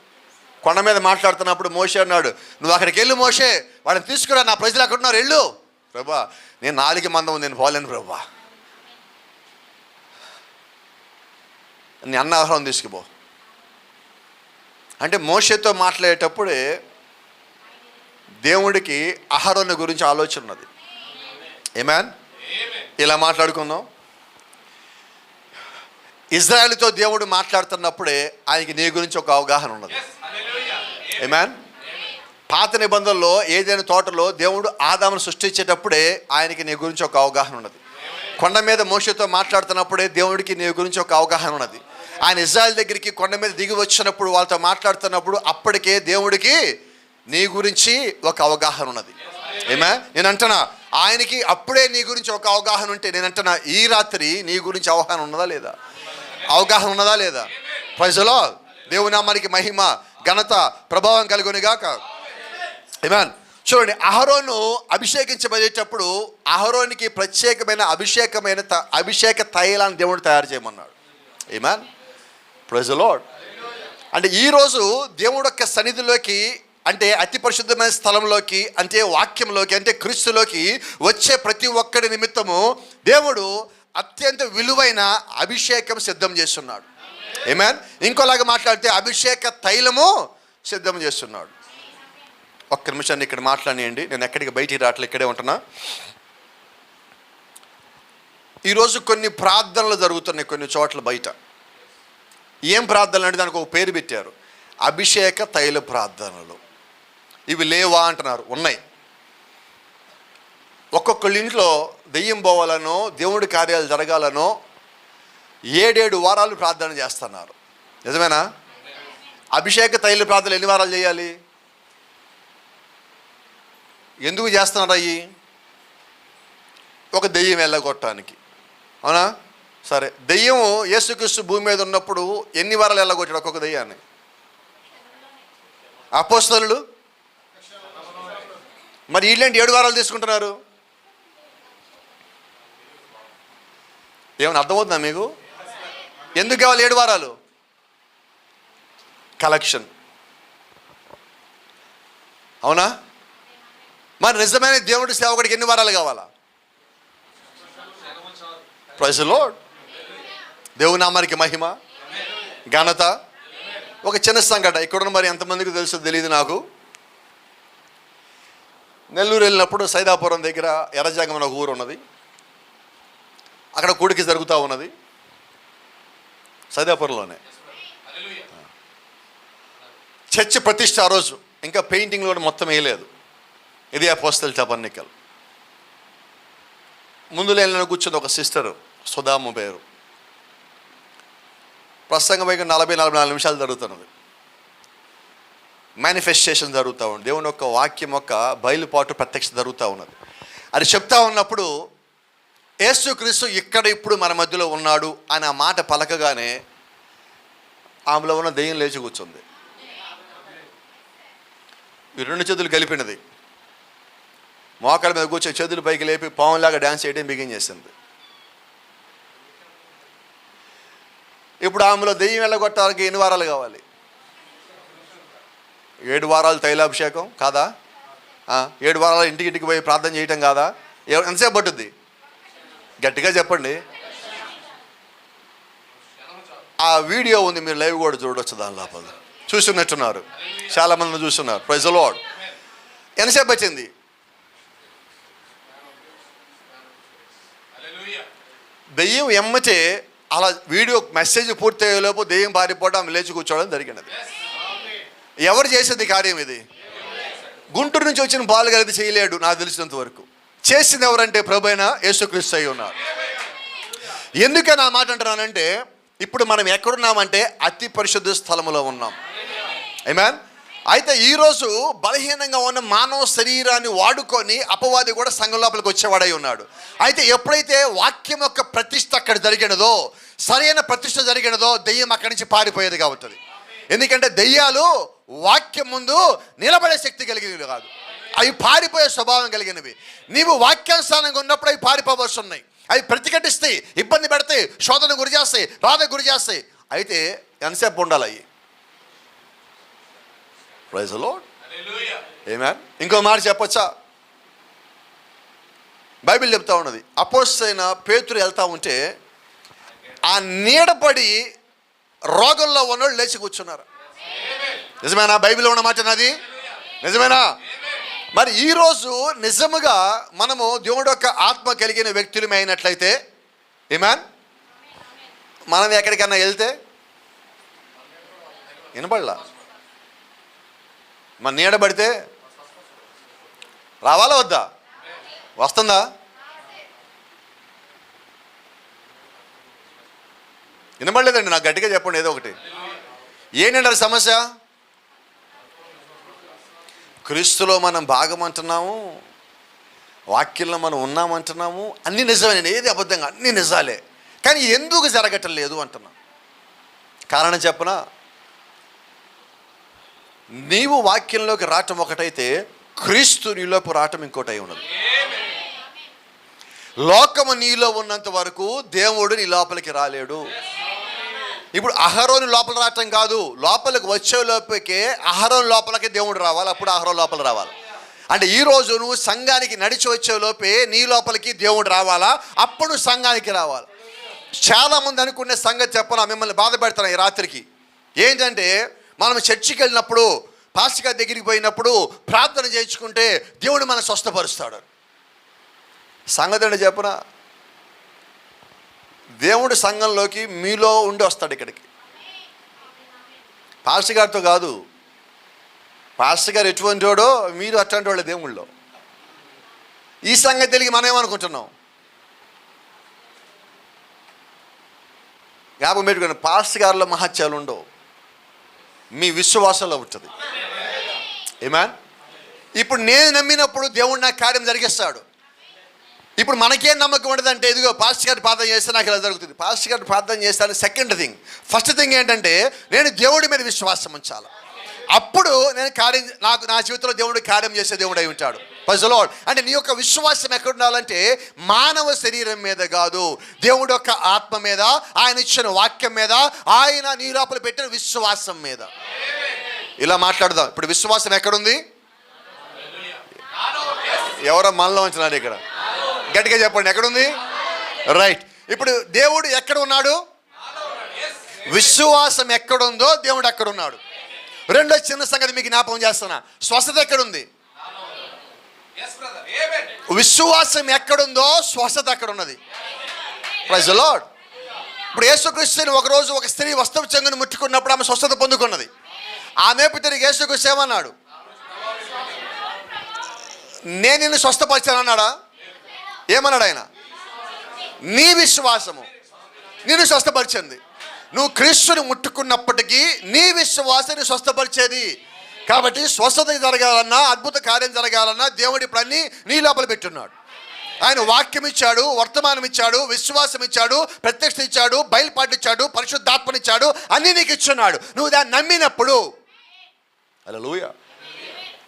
కొండ మీద మాట్లాడుతున్నప్పుడు మోషే అన్నాడు, నువ్వు అక్కడికి వెళ్ళు మోషే, వాడిని తీసుకురా, నా ప్రజలు అక్కడ ఉన్నారు, వెళ్ళు. ప్రభా నేను 4 మందం నేను పోలేను ప్రభా, నీ అన్న ఆహారం తీసుకుపో అంటే మోషేతో మాట్లాడేటప్పుడే దేవుడికి అహరోను గురించి ఆలోచన ఉన్నది. ఆమేన్. ఇలా మాట్లాడుకుందాం. ఇజ్రాయేలుతో దేవుడు మాట్లాడుతున్నప్పుడే ఆయనకి నీ గురించి ఒక అవగాహన ఉన్నది. ఆమేన్. పాత నిబంధనలో ఏదైనా తోటలో దేవుడు ఆదామును సృష్టించేటప్పుడే ఆయనకి నీ గురించి ఒక అవగాహన ఉన్నది. కొండ మీద మోషేతో మాట్లాడుతున్నప్పుడే దేవుడికి నీ గురించి ఒక అవగాహన ఉన్నది. ఆయన ఇజ్రాయేల్ దగ్గరికి కొండ మీద దిగి వచ్చినప్పుడు వాళ్ళతో మాట్లాడుతున్నప్పుడు అప్పటికే దేవుడికి నీ గురించి ఒక అవగాహన ఉన్నది. ఆమేన్. నేను అంటున్నా, ఆయనకి అప్పుడే నీ గురించి ఒక అవగాహన ఉంటే, నేను అంటున్నా ఈ రాత్రి నీ గురించి అవగాహన ఉన్నదా లేదా? అవగాహన ఉన్నదా లేదా? Praise the lord. దేవుని నామానికి మహిమ ఘనత ప్రభావం కలుగునుగాక. ఆమేన్. చూడండి, అహరోను అభిషేకించబడేటప్పుడు అహరోనికి ప్రత్యేకమైన అభిషేక తైలాన్ని దేవుడు తయారు చేయమన్నాడు. ఆమేన్. Praise the lord. అంటే ఈరోజు దేవుడు యొక్క సన్నిధిలోకి, అంటే అతి పరిశుద్ధమైన స్థలంలోకి, అంటే వాక్యంలోకి, అంటే క్రీస్తులోకి వచ్చే ప్రతి ఒక్కడి నిమిత్తము దేవుడు అత్యంత విలువైన అభిషేకం సిద్ధం చేస్తున్నాడు. ఆమేన్. ఇంకోలాగా మాట్లాడితే అభిషేక తైలము సిద్ధం చేస్తున్నాడు. ఒక్క నిమిషాన్ని ఇక్కడ మాట్లాడియండి, నేను ఎక్కడికి బయటికి రావట్లే, ఇక్కడే ఉంటున్నా. ఈరోజు కొన్ని ప్రార్థనలు జరుగుతున్నాయి కొన్ని చోట్ల బయట. ఏం ప్రార్థనలు అంటే దానికి ఒక పేరు పెట్టారు, అభిషేక తైల ప్రార్థనలు. ఇవి లేవా అంటున్నారు, ఉన్నాయి. ఒక్కొక్కళ్ళ ఇంట్లో దెయ్యం పోవాలనో దేవుడి కార్యాలు జరగాలనో 7 వారాలు ప్రార్థన చేస్తున్నారు. నిజమేనా? అభిషేక తైల ప్రార్థనలు ఎన్ని వారాలు చేయాలి? ఎందుకు చేస్తున్నారు అయ్యి? ఒక దెయ్యం వెళ్ళగొట్టడానికి. అవునా? సరే, దెయ్యం యేసుక్రీస్తు భూమి మీద ఉన్నప్పుడు ఎన్ని వారాలు వెళ్ళగొట్టాడు ఒక్కొక్క దెయ్యాన్ని? అపోస్తలులు మరి వీళ్ళేంటి 7 వారాలు తీసుకుంటున్నారు? ఏమైనా అర్థమవుతుందా మీకు? ఎందుకు కావాలి 7 వారాలు? కలెక్షన్. అవునా? మరి నిజమైన దేవుడి సేవకుడికి ఎన్ని వారాలు కావాలా? Praise the lord. దేవుని నామానికి మహిమ ఘనత. ఒక చిన్న సంఘటన, ఇక్కడ మరి ఎంతమందికి తెలుసో తెలియదు నాకు. నెల్లూరు వెళ్ళినప్పుడు సైదాపురం దగ్గర ఎర్రజంగం అనే ఒక ఊరు ఉన్నది. అక్కడ కూడికి జరుగుతూ ఉన్నది, సైదాపురంలోనే. చర్చ్ ప్రతిష్ఠ ఆ రోజు. ఇంకా పెయింటింగ్లో మొత్తం వేయలేదు. ఇది అపోస్తలుల టబర్నకల్. ముందులో వెళ్ళిన కూర్చుంది ఒక సిస్టరు, సుధాము పేరు. ప్రసంగం పైగా 40-44 నిమిషాలు జరుగుతున్నది. మేనిఫెస్టేషన్ జరుగుతూ ఉంది. దేవుని యొక్క వాక్యం యొక్క బయలుపాటు ప్రత్యక్ష జరుగుతూ ఉన్నది. అది చెప్తా ఉన్నప్పుడు యేసుక్రీస్తు ఇక్కడ ఇప్పుడు మన మధ్యలో ఉన్నాడు అని ఆ మాట పలకగానే ఆమెలో ఉన్న దెయ్యం లేచి కూర్చుంది. ఈ 2 చేతులు కలిపినది, మోకాళ్ళ మీద కూర్చొని చేతులు పైకి లేపి పావులాగా డ్యాన్స్ చేయడం బిగిన్ చేసింది. ఇప్పుడు ఆమెలో దెయ్యం వెళ్ళగొట్టానికి ఎన్ని వారాలు కావాలి? 7 వారాలు తైలాభిషేకం కాదా? 7 వారాలు ఇంటికి పోయి ప్రార్థన చేయటం కాదా? ఎంతసేపు పట్టుద్ది? గట్టిగా చెప్పండి. ఆ వీడియో ఉంది, మీరు లైవ్ కూడా చూడవచ్చు. దాని లోపల చూస్తున్నట్టున్నారు, చాలామంది చూస్తున్నారు. Praise the lord. ఎంతసేపు వచ్చింది? దెయ్యం ఎమ్మచే అలా వీడియో మెసేజ్ పూర్తి అయ్యేలోపు దెయ్యం పారిపోవడం, ఆమె లేచి కూర్చోవడం జరిగినది. ఎవరు చేసేది కార్యం ఇది? గుంటూరు నుంచి వచ్చిన పాలు కలిసి చేయలేడు నాకు తెలిసినంత వరకు. చేసింది ఎవరంటే ప్రభు అయిన యేసుక్రీస్తు అయి ఉన్నారు. ఎందుకని ఆ మాట అంటున్నానంటే, ఇప్పుడు మనం ఎక్కడున్నామంటే అతి పరిశుద్ధ స్థలములో ఉన్నాం. ఆమేన్. అయితే ఈరోజు బలహీనంగా ఉన్న మానవ శరీరాన్ని వాడుకొని అపవాది కూడా సంఘం లోపలికి వచ్చేవాడై ఉన్నాడు. అయితే ఎప్పుడైతే వాక్యం యొక్క ప్రతిష్ఠ అక్కడ జరిగినదో, సరైన ప్రతిష్ఠ జరిగినదో, దెయ్యం అక్కడి నుంచి పారిపోయేది కాబట్టి. ఎందుకంటే దెయ్యాలు వాక్యం ముందు నిలబడే శక్తి కలిగినవి కాదు, అవి పారిపోయే స్వభావం కలిగినవి. నీవు వాక్యానుసారంగా ఉన్నప్పుడు అవి పారిపోవస్తున్నాయి. అవి ప్రతిఘటిస్తాయి, ఇబ్బంది పెడతాయి, శోధన గురి చేస్తాయి, బాధ గురి చేస్తాయి. అయితే ఎంతసేపు ఉండాలి? అవి ప్రైజ్ ది లార్డ్. ఆమేన్. ఇంకో మాట చెప్పొచ్చా? బైబిల్ చెప్తా ఉన్నది, అపోస్తలుడైన పేతురు వెళ్తా ఉంటే ఆ నీడపడి రోగంలో ఉన్నోళ్ళు లేచి కూర్చున్నారు. నిజమేనా? బైబిల్లో ఉన్న మాట నాది నిజమేనా? మరి ఈరోజు నిజముగా మనము దేవుడు యొక్క ఆత్మ కలిగిన వ్యక్తులమే అయినట్లయితే, ఆమేన్, మనం ఎక్కడికన్నా వెళ్తే వినపడలా, మన నీడబడితే రావాలా వద్దా? వస్తుందా? వినబడలేదండి నాకు, గట్టిగా చెప్పండి ఏదో ఒకటి. ఏంటంటారు సమస్య? క్రీస్తులో మనం భాగమంటున్నాము, వాక్యంలో మనం ఉన్నామంటున్నాము, అన్నీ నిజమే, ఏది అబద్ధంగా, అన్నీ నిజాలే, కానీ ఎందుకు జరగటం లేదు అంటున్నాం. కారణం చెప్పనా? నీవు వాక్యంలోకి రావటం ఒకటైతే క్రీస్తు నీలోపు రావటం ఇంకోటి అయి ఉన్నది. లోకము నీలో ఉన్నంత వరకు దేవుడు నీ లోపలికి రాలేడు. ఇప్పుడు అహరోను లోపల రావటం కాదు, లోపలికి వచ్చే లోపలికే అహరోను లోపలికి దేవుడు రావాలి, అప్పుడు అహరోను లోపల రావాలి. అంటే ఈరోజు నువ్వు సంఘానికి నడిచి వచ్చే లోపే నీ లోపలికి దేవుడు రావాలా, అప్పుడు సంఘానికి రావాలి. చాలామంది అనుకునే సంగతి చెప్పనా, మిమ్మల్ని బాధ పెడతాను ఈ రాత్రికి. ఏంటంటే మనం చర్చికి వెళ్ళినప్పుడు, పాస్టర్ గారి దగ్గరికి పోయినప్పుడు ప్రార్థన చేయించుకుంటే దేవుడు మనం స్వస్థపరుస్తాడు. సంగతి అంటే చెప్పనా, దేవుడు సంఘంలోకి మీలో ఉండి వస్తాడు ఇక్కడికి, పాస్టర్ గారితో కాదు. పాస్టర్ గారు ఎటువంటి వాడో మీరు అట్లాంటి వాళ్ళే దేవుళ్ళలో. ఈ సంగతి తెలిగి మనం ఏమనుకుంటున్నాం? జ్ఞాపకం పెట్టుకుని, పాస్టర్ గారిలో మహత్యాలు ఉండవు, మీ విశ్వాసంలో ఉంటుంది. ఆమేన్. ఇప్పుడు నేను నమ్మినప్పుడు దేవుడు నాకు కార్యం జరిగిస్తాడు. ఇప్పుడు మనకేం నమ్మకం ఉండదంటే, ఇదిగో పాస్టర్ గారు ప్రార్థన చేస్తే నాకు ఇలా జరుగుతుంది, పాస్టర్ గారు ప్రార్థన చేస్తాను సెకండ్ థింగ్. ఫస్ట్ థింగ్ ఏంటంటే నేను దేవుడి మీద విశ్వాసం ఉంచాలి, అప్పుడు నేను కార్యం, నాకు నా జీవితంలో దేవుడు కార్యం చేసే దేవుడు అయి ఉంటాడు. Praise the lord. అంటే నీ యొక్క విశ్వాసం ఎక్కడ ఉండాలంటే మానవ శరీరం మీద కాదు, దేవుడు యొక్క ఆత్మ మీద, ఆయన ఇచ్చిన వాక్యం మీద, ఆయన నీ లోపల పెట్టిన విశ్వాసం మీద. ఇలా మాట్లాడదాం. ఇప్పుడు విశ్వాసం ఎక్కడుంది? ఎవరో మనలో ఉంటున్నారు ఇక్కడ, గట్టిగా చెప్పండి, ఎక్కడుంది? రైట్. ఇప్పుడు దేవుడు ఎక్కడ ఉన్నాడు? విశ్వాసం ఎక్కడుందో దేవుడు అక్కడ ఉన్నాడు. రెండో చిన్న సంగతి మీకు జ్ఞాపకం చేస్తున్నా, స్వస్థత ఎక్కడుంది? విశ్వాసం ఎక్కడుందో స్వస్థత అక్కడ ఉన్నది. Praise the lord. ఇప్పుడు యేసుక్రీస్తుని ఒకరోజు ఒక స్త్రీ వస్త్రపు చెంగును ముట్టుకున్నప్పుడు ఆమె స్వస్థత పొందుకున్నది. ఆమె తిరిగి యేసుక్రీస్తు ఏమన్నాడు? నేను నిన్ను స్వస్థపరిచాను అన్నాడా? ఏమన్నాడు ఆయన? నీ విశ్వాసము నిన్ను స్వస్థపరిచింది. నువ్వు క్రీస్తుని ముట్టుకున్నప్పటికీ నీ విశ్వాసాన్ని స్వస్థపరిచేది. కాబట్టి స్వస్థత జరగాలన్నా, అద్భుత కార్యం జరగాలన్నా దేవుడి పని నీ లోపల పెట్టున్నాడు. ఆయన వాక్యం ఇచ్చాడు, వర్తమానం ఇచ్చాడు, విశ్వాసం ఇచ్చాడు, ప్రత్యక్ష ఇచ్చాడు, బయలుపాటిచ్చాడు, పరిశుద్ధాత్మనిచ్చాడు, అన్నీ నీకు ఇచ్చున్నాడు. నువ్వు దాన్ని నమ్మినప్పుడు హల్లెలూయా,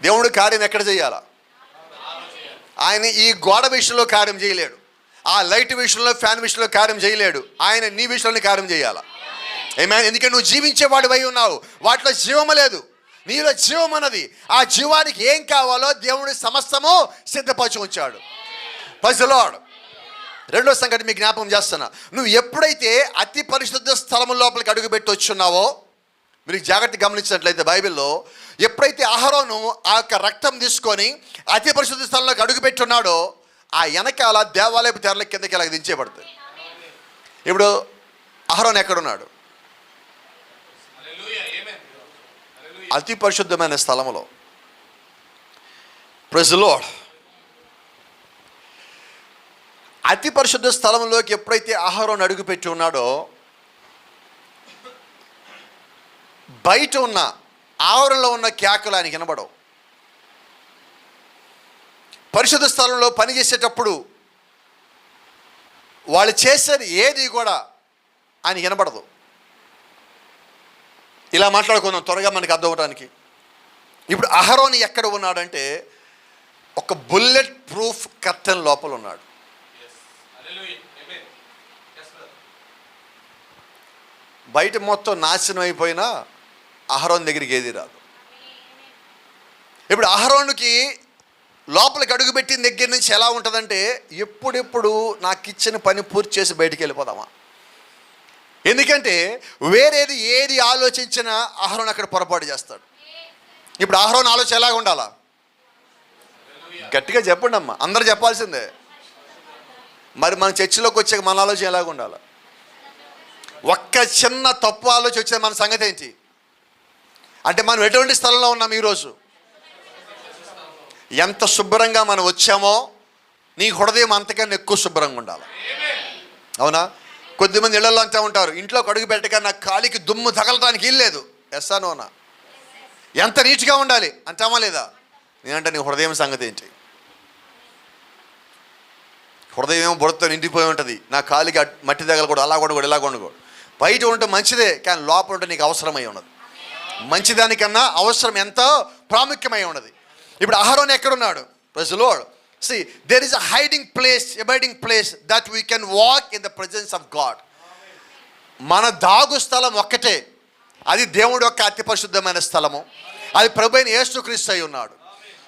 దేవుడు కార్యం ఎక్కడ చేయాలా? ఆయన ఈ గోడ విషయంలో కార్యం చేయలేడు, ఆ లైట్ విషయంలో, ఫ్యాన్ విషయంలో కార్యం చేయలేడు, ఆయన నీ విషయంలో కార్యం చేయాలా. ఆమేన్. ఎందుకంటే నువ్వు జీవించేవాడు అయి ఉన్నావు, వాటిలో జీవము లేదు, నీలో జీవం అన్నది. ఆ జీవానికి ఏం కావాలో దేవుడి సమస్తము సిద్ధపరచి ఉంచాడు. Praise the lord. రెండో సంగతి మీకు జ్ఞాపకం చేస్తున్నా, నువ్వు ఎప్పుడైతే అతి పరిశుద్ధ స్థలం లోపలికి అడుగుపెట్టి వచ్చున్నావో, మీరు జాగ్రత్తగా గమనించినట్లయితే బైబిల్లో ఎప్పుడైతే అహరోను ఆ యొక్క రక్తం తీసుకొని అతి పరిశుద్ధ స్థలంలోకి అడుగుపెట్టున్నాడో, ఆ వెనకాల దేవాలయపు తెరల కిందకి ఇలా దించేయబడుతుంది. ఇప్పుడు అహరోను ఎక్కడున్నాడు? అతి పరిశుద్ధమైన స్థలములో. Praise the lord. అతి పరిశుద్ధ స్థలంలోకి ఎప్పుడైతే అహరోను అడుగుపెట్టి ఉన్నాడో, బయట ఉన్న ఆవరణలో ఉన్న కేకలు ఆయనకి వినబడవు. పరిశుద్ధ స్థలంలో పనిచేసేటప్పుడు వాళ్ళు చేసేది ఏది కూడా ఆయన వినబడదు. ఇలా మాట్లాడుకుందాం త్వరగా మనకి అర్థం అవడానికి. ఇప్పుడు అహరోను ఎక్కడ ఉన్నాడంటే ఒక బుల్లెట్ ప్రూఫ్ కర్టెన్ లోపల ఉన్నాడు. బయట మొత్తం నాశనం అయిపోయినా అహరోను దగ్గరికి ఏది రాదు. ఇప్పుడు అహరోనుకి లోపలికి అడుగుపెట్టిన దగ్గర నుంచి ఎలా ఉంటుందంటే, ఎప్పుడెప్పుడు నాకు ఇచ్చిన పని పూర్తి చేసి బయటికి వెళ్ళిపోదామా. ఎందుకంటే వేరేది ఏది ఆలోచించినా అహరోను అక్కడ పొరపాటు చేస్తాడు. ఇప్పుడు అహరోను ఆలోచన ఎలాగ ఉండాలా? గట్టిగా చెప్పండి అమ్మా, అందరూ చెప్పాల్సిందే. మరి మన చర్చిలోకి వచ్చాక మన ఆలోచన ఎలాగ ఉండాలి? ఒక్క చిన్న తప్పు ఆలోచన వచ్చే మన సంగతి ఏంటి అంటే, మనం ఎటువంటి స్థలంలో ఉన్నాం ఈరోజు? ఎంత శుభ్రంగా మనం వచ్చామో నీ హృదయం అంతకన్నా ఎక్కువ శుభ్రంగా ఉండాలి. అవునా? కొద్దిమంది ఇళ్లలో అంటూ ఉంటారు, ఇంట్లోకి అడుగు పెట్టక నాకు కాలికి దుమ్ము తగలటానికి ఇల్లేదు. ఎస్సా నోనా? ఎంత నీట్గా ఉండాలి అంటామా లేదా? నేనంటే నీ హృదయం సంగతి ఏంటి? హృదయం బుడతో నిండిపోయి ఉంటుంది. నా కాలికి మట్టి తగలకూడదు, అలా కొనకూడదు, ఇలా కొనకూడదు. బయట ఉంటే మంచిదే, కానీ లోపల ఉంటే నీకు అవసరమై ఉన్నది. మంచిదానికన్నా అవసరం ఎంతో ప్రాముఖ్యమై ఉన్నది. ఇప్పుడు అహరోను ఎక్కడున్నాడు? Praise the lord. See, there is a hiding place, abiding place that we can walk in the presence of God. మన దాగు స్థలం ఒక్కటే, అది దేవుడు యొక్క అతి పరిశుద్ధమైన స్థలము. అది ప్రభువైన యేసుక్రీస్తు అయి ఉన్నాడు.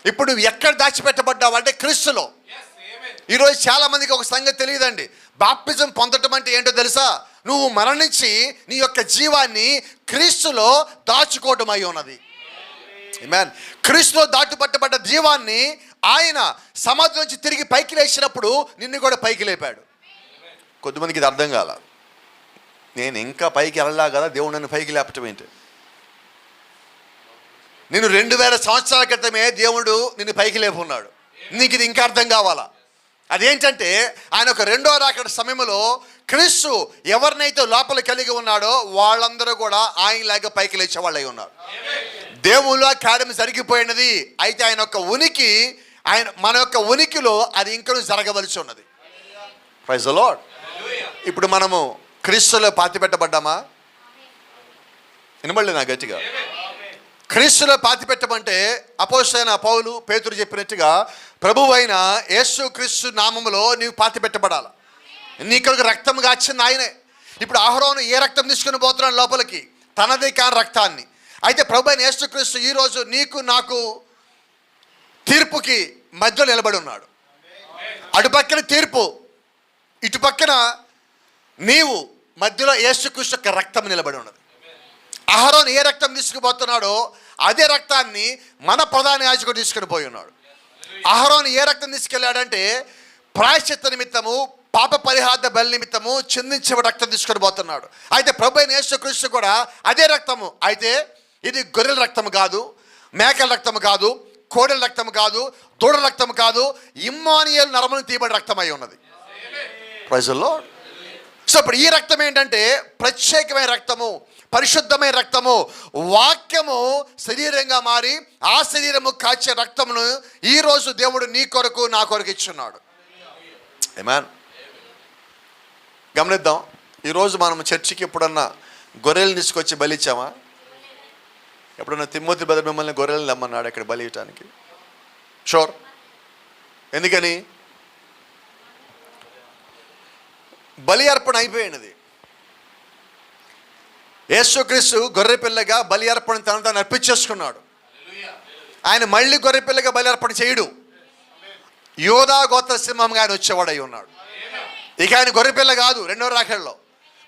ఇప్పుడు నువ్వు ఎక్కడ దాచిపెట్టబడ్డావు అంటే క్రీస్తులో. ఈరోజు చాలా మందికి ఒక సంగతి తెలియదండి. బాప్టిజం పొందటం అంటే ఏంటో తెలుసా? నువ్వు మరణించి నీ యొక్క జీవాన్ని క్రీస్తులో దాచుకోవటం అయి ఉన్నది. ఆమేన్. క్రీస్తులో దాటుపట్టబడ్డ జీవాన్ని ఆయన సమాధి నుంచి తిరిగి పైకి లేచినప్పుడు నిన్ను కూడా పైకి లేపాడు. కొద్దిమందికి ఇది అర్థం కాల. నేను ఇంకా పైకి వెళ్ళలా కదా, దేవుడు నన్ను పైకి లేపటం ఏంటి? నేను 2000 సంవత్సరాల క్రితమే దేవుడు నిన్ను పైకి లేపున్నాడు. నీకు ఇది ఇంకా అర్థం కావాలా? అదేంటంటే, ఆయన ఒక రెండో రాకడ సమయంలో క్రీస్తు ఎవరినైతే లోపల కలిగి ఉన్నాడో వాళ్ళందరూ కూడా ఆయనలాగా పైకి లేచే వాళ్ళు అయి ఉన్నారు. దేవుళ్ళ కార్యం జరిగిపోయినది. అయితే ఆయన యొక్క ఉనికి, ఆయన మన యొక్క ఉనికిలో అది ఇంకా జరగవలసి ఉన్నది. Praise the lord. ఇప్పుడు మనము క్రీస్తులో పాతిపెట్టబడ్డామా? వినబడలే నా గట్టిగా? క్రీస్తులో పాతిపెట్టమంటే అపోస్తలుడైన పౌలు, పేతురు చెప్పినట్టుగా ప్రభువైన యేసు క్రీస్తు నామములో నీవు పాతిపెట్టబడాలి. నీ కొరకు రక్తం కాచింది ఆయనే. ఇప్పుడు అహరోను ఏ రక్తం తీసుకుని పోతున్నాడు లోపలికి? తనది కాని రక్తాన్ని. అయితే ప్రభువైన యేసుక్రీస్తు ఈరోజు నీకు నాకు తీర్పుకి మధ్యలో నిలబడి ఉన్నాడు. అటుపక్కన తీర్పు, ఇటు పక్కన నీవు, మధ్యలో యేసుక్రీస్తు యొక్క రక్తం నిలబడి ఉన్నది. అహరోను ఏ రక్తం తీసుకుపోతున్నాడో అదే రక్తాన్ని మన ప్రధాన యాజకుడు తీసుకుని పోయి ఉన్నాడు. అహరోను ఏ రక్తం తీసుకెళ్ళాడంటే ప్రాయశ్చిత్త నిమిత్తము, పాప పరిహార బలి నిమిత్తము చిందించే రక్తం తీసుకొని పోతున్నాడు. అయితే ప్రభువైన యేసుక్రీస్తు కూడా అదే రక్తము. అయితే ఇది గొర్రెల రక్తము కాదు, మేకల రక్తము కాదు, కోడెల రక్తము కాదు, దూడల రక్తము కాదు, ఇమ్మానుయేలు నరమును తీయబడి రక్తం అయి ఉన్నది. Praise the lord. సో ఇప్పుడు ఈ రక్తం ఏంటంటే ప్రత్యేకమైన రక్తము, పరిశుద్ధమైన రక్తము. వాక్యము శరీరంగా మారి ఆ శరీరము కాచే రక్తమును ఈరోజు దేవుడు నీ కొరకు నా కొరకు ఇచ్చున్నాడు. ఆమేన్. గమనిద్దాం. ఈరోజు మనం చర్చికి ఎప్పుడన్నా గొర్రెలు తీసుకొచ్చి బలిచ్చామా? ఎప్పుడన్నా తిమ్మోతి బ్రదర్ మిమ్మల్ని గొర్రెలు నమ్మన్నాడు ఇక్కడ బలి ఇవ్వటానికి? షూర్. ఎందుకని? బలి అర్పణ అయిపోయినది. యేసుక్రీస్తు గొర్రె పిల్లగా బలి అర్పణ తను అర్పించేసుకున్నాడు. ఆయన మళ్ళీ గొర్రె పిల్లగా బలి అర్పణ చేయడు. యోధా గోత్ర సింహంగా ఆయన వచ్చేవాడై ఉన్నాడు. ఇక ఆయన గొర్రె పిల్ల కాదు రెండో రాకడలో.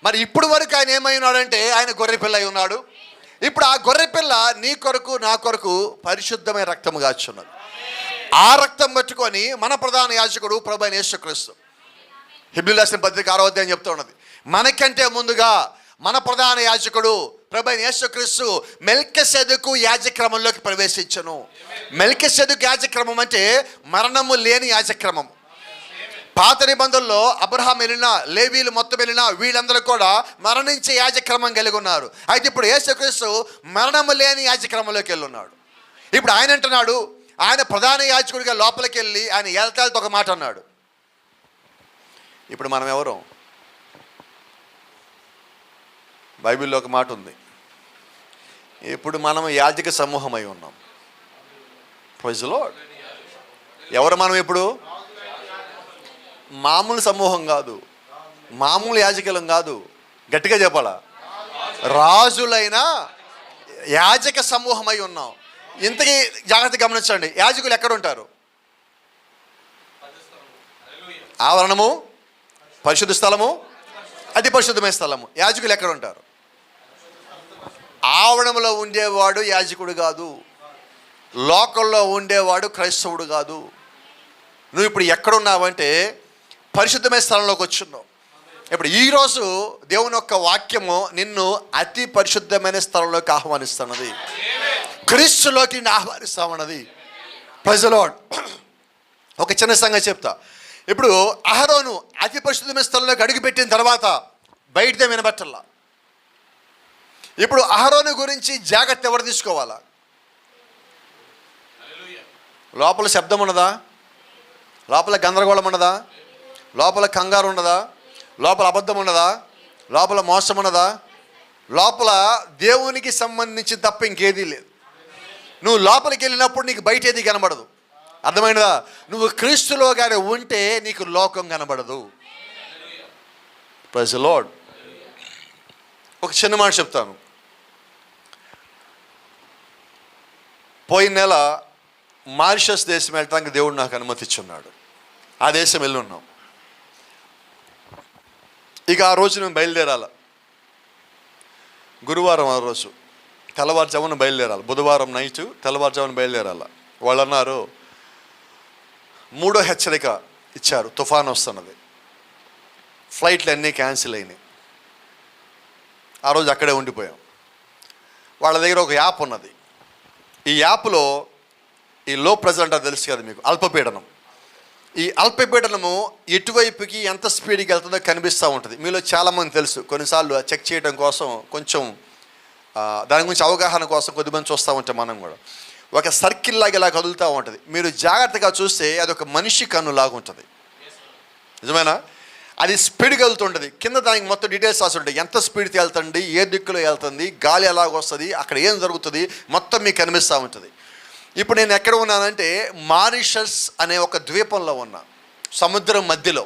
మరి ఇప్పుడు వరకు ఆయన ఏమై ఉన్నాడంటే ఆయన గొర్రె పిల్ల అయి ఉన్నాడు. ఇప్పుడు ఆ గొర్రె పిల్ల నీ కొరకు నా కొరకు పరిశుద్ధమైన రక్తము కాచున్నది. ఆ రక్తం పట్టుకొని మన ప్రధాన యాజకుడు ప్రభువైన యేసుక్రీస్తు, హెబ్రీయులకు రాసిన పత్రిక 6వ అధ్యాయం చెప్తూ ఉన్నది, మనకంటే ముందుగా మన ప్రధాన యాజకుడు ప్రభువైన యేసుక్రీస్తు మెల్కీసెదెకు యాజక్రమంలోకి ప్రవేశించను. మెల్కీసెదెకు యాజక్రమం అంటే మరణము లేని యాజక్రమం. పాత నిబంధనలో అబ్రహాం వెళ్ళినా, లేవీలు మొత్తం వెళ్ళినా వీళ్ళందరూ కూడా మరణించే యాజక్రమం కలిగి ఉన్నారు. అయితే ఇప్పుడు యేసుక్రీస్తు మరణము లేని యాజక్రమంలోకి వెళ్ళి ఉన్నాడు. ఇప్పుడు ఆయన అంటున్నాడు, ఆయన ప్రధాన యాజకుడిగా లోపలికి వెళ్ళి ఆయన ఏళ్తాలతో ఒక మాట అన్నాడు. ఇప్పుడు మనం ఎవరు? బైబిల్లో ఒక మాట ఉంది, ఇప్పుడు మనం యాజక సమూహం అయి ఉన్నాం. Praise the lord. ఎవరు మనం? ఇప్పుడు మామూలు సమూహం కాదు, మామూలు యాజకులం కాదు, గట్టిగా చెప్పాలా, రాజులైన యాజక సమూహం అయి ఉన్నాం. ఇంతకీ జాగ్రత్త గమనించండి, యాజకులు ఎక్కడ ఉంటారు? ఆవరణము, పరిశుద్ధ స్థలము, అతి పరిశుద్ధమైన స్థలము. యాజకులు ఎక్కడ ఉంటారు? ఆవరణంలో ఉండేవాడు యాజకుడు కాదు, లోకల్లో ఉండేవాడు క్రైస్తవుడు కాదు. నువ్వు ఇప్పుడు ఎక్కడున్నావంటే పరిశుద్ధమైన స్థలంలోకి వచ్చున్నావు. ఇప్పుడు ఈరోజు దేవుని యొక్క వాక్యము నిన్ను అతి పరిశుద్ధమైన స్థలంలోకి ఆహ్వానిస్తున్నది, క్రీస్తులోకి నిన్ను ఆహ్వానిస్తామన్నది. Praise the lord. ఒక చిన్న సంగతి చెప్తా. ఇప్పుడు అహరోను అతి పరిశుద్ధమైన స్థలంలోకి అడుగుపెట్టిన తర్వాత బయటదే వినబట్టల్లా. ఇప్పుడు అహరోను గురించి జాగ్రత్త ఎవరు తీసుకోవాలా? లోపల శబ్దం ఉన్నదా? లోపల గందరగోళం ఉన్నదా? లోపల కంగారు ఉన్నదా? లోపల అబద్ధం ఉన్నదా? లోపల మోసం ఉన్నదా? లోపల దేవునికి సంబంధించి తప్ప ఇంకేదీ లేదు. నువ్వు లోపలికి వెళ్ళినప్పుడు నీకు బయట ఏది కనబడదు. అర్థమైనదా? నువ్వు క్రీస్తులో కానీ ఉంటే నీకు లోకం కనబడదు. Praise the lord. ఒక చిన్న మాట చెప్తాను. పోయిన నెల మారిషస్ దేశం వెళ్ళటానికి దేవుడు నాకు అనుమతి ఇచ్చున్నాడు. ఆ దేశం వెళ్ళి ఉన్నాం. ఇక ఆ రోజు నేను బయలుదేరాల. గురువారం ఆ రోజు తెల్లవారుజామున బయలుదేరాలి. బుధవారం నైట్ తెల్లవారుజామున బయలుదేరాల. వాళ్ళు అన్నారు, 3వ హెచ్చరిక ఇచ్చారు, తుఫాను వస్తున్నది, ఫ్లైట్లు అన్నీ క్యాన్సిల్ అయినాయి. ఆ రోజు అక్కడే ఉండిపోయాం. వాళ్ళ దగ్గర ఒక యాప్ ఉన్నది. ఈ యాప్లో ఈ లో ప్రెజర్ అంటారు, తెలుసు కదా మీకు, అల్పపీడనం. ఈ అల్పపీడనము ఎటువైపుకి ఎంత స్పీడ్కి వెళ్తుందో కనిపిస్తూ ఉంటుంది. మీలో చాలామంది తెలుసు, కొన్నిసార్లు చెక్ చేయడం కోసం కొంచెం దాని గురించి అవగాహన కోసం కొద్దిమంది చూస్తూ ఉంటాం. మనం కూడా ఒక సర్కిల్ లాగా ఇలా కదులుతూ ఉంటుంది. మీరు జాగ్రత్తగా చూస్తే అది ఒక మనిషి కన్ను లాగా ఉంటుంది. నిజమేనా? అది స్పీడ్గా వెళ్తుంటుంది. కింద దానికి మొత్తం డీటెయిల్స్ రాసి ఉంటాయి. ఎంత స్పీడ్తో వెళ్తుంది, ఏ దిక్కులో వెళ్తుంది, గాలి ఎలాగ వస్తుంది, అక్కడ ఏం జరుగుతుంది, మొత్తం మీకు కనిపిస్తూ ఉంటుంది. ఇప్పుడు నేను ఎక్కడ ఉన్నానంటే మారిషస్ అనే ఒక ద్వీపంలో ఉన్నా, సముద్రం మధ్యలో.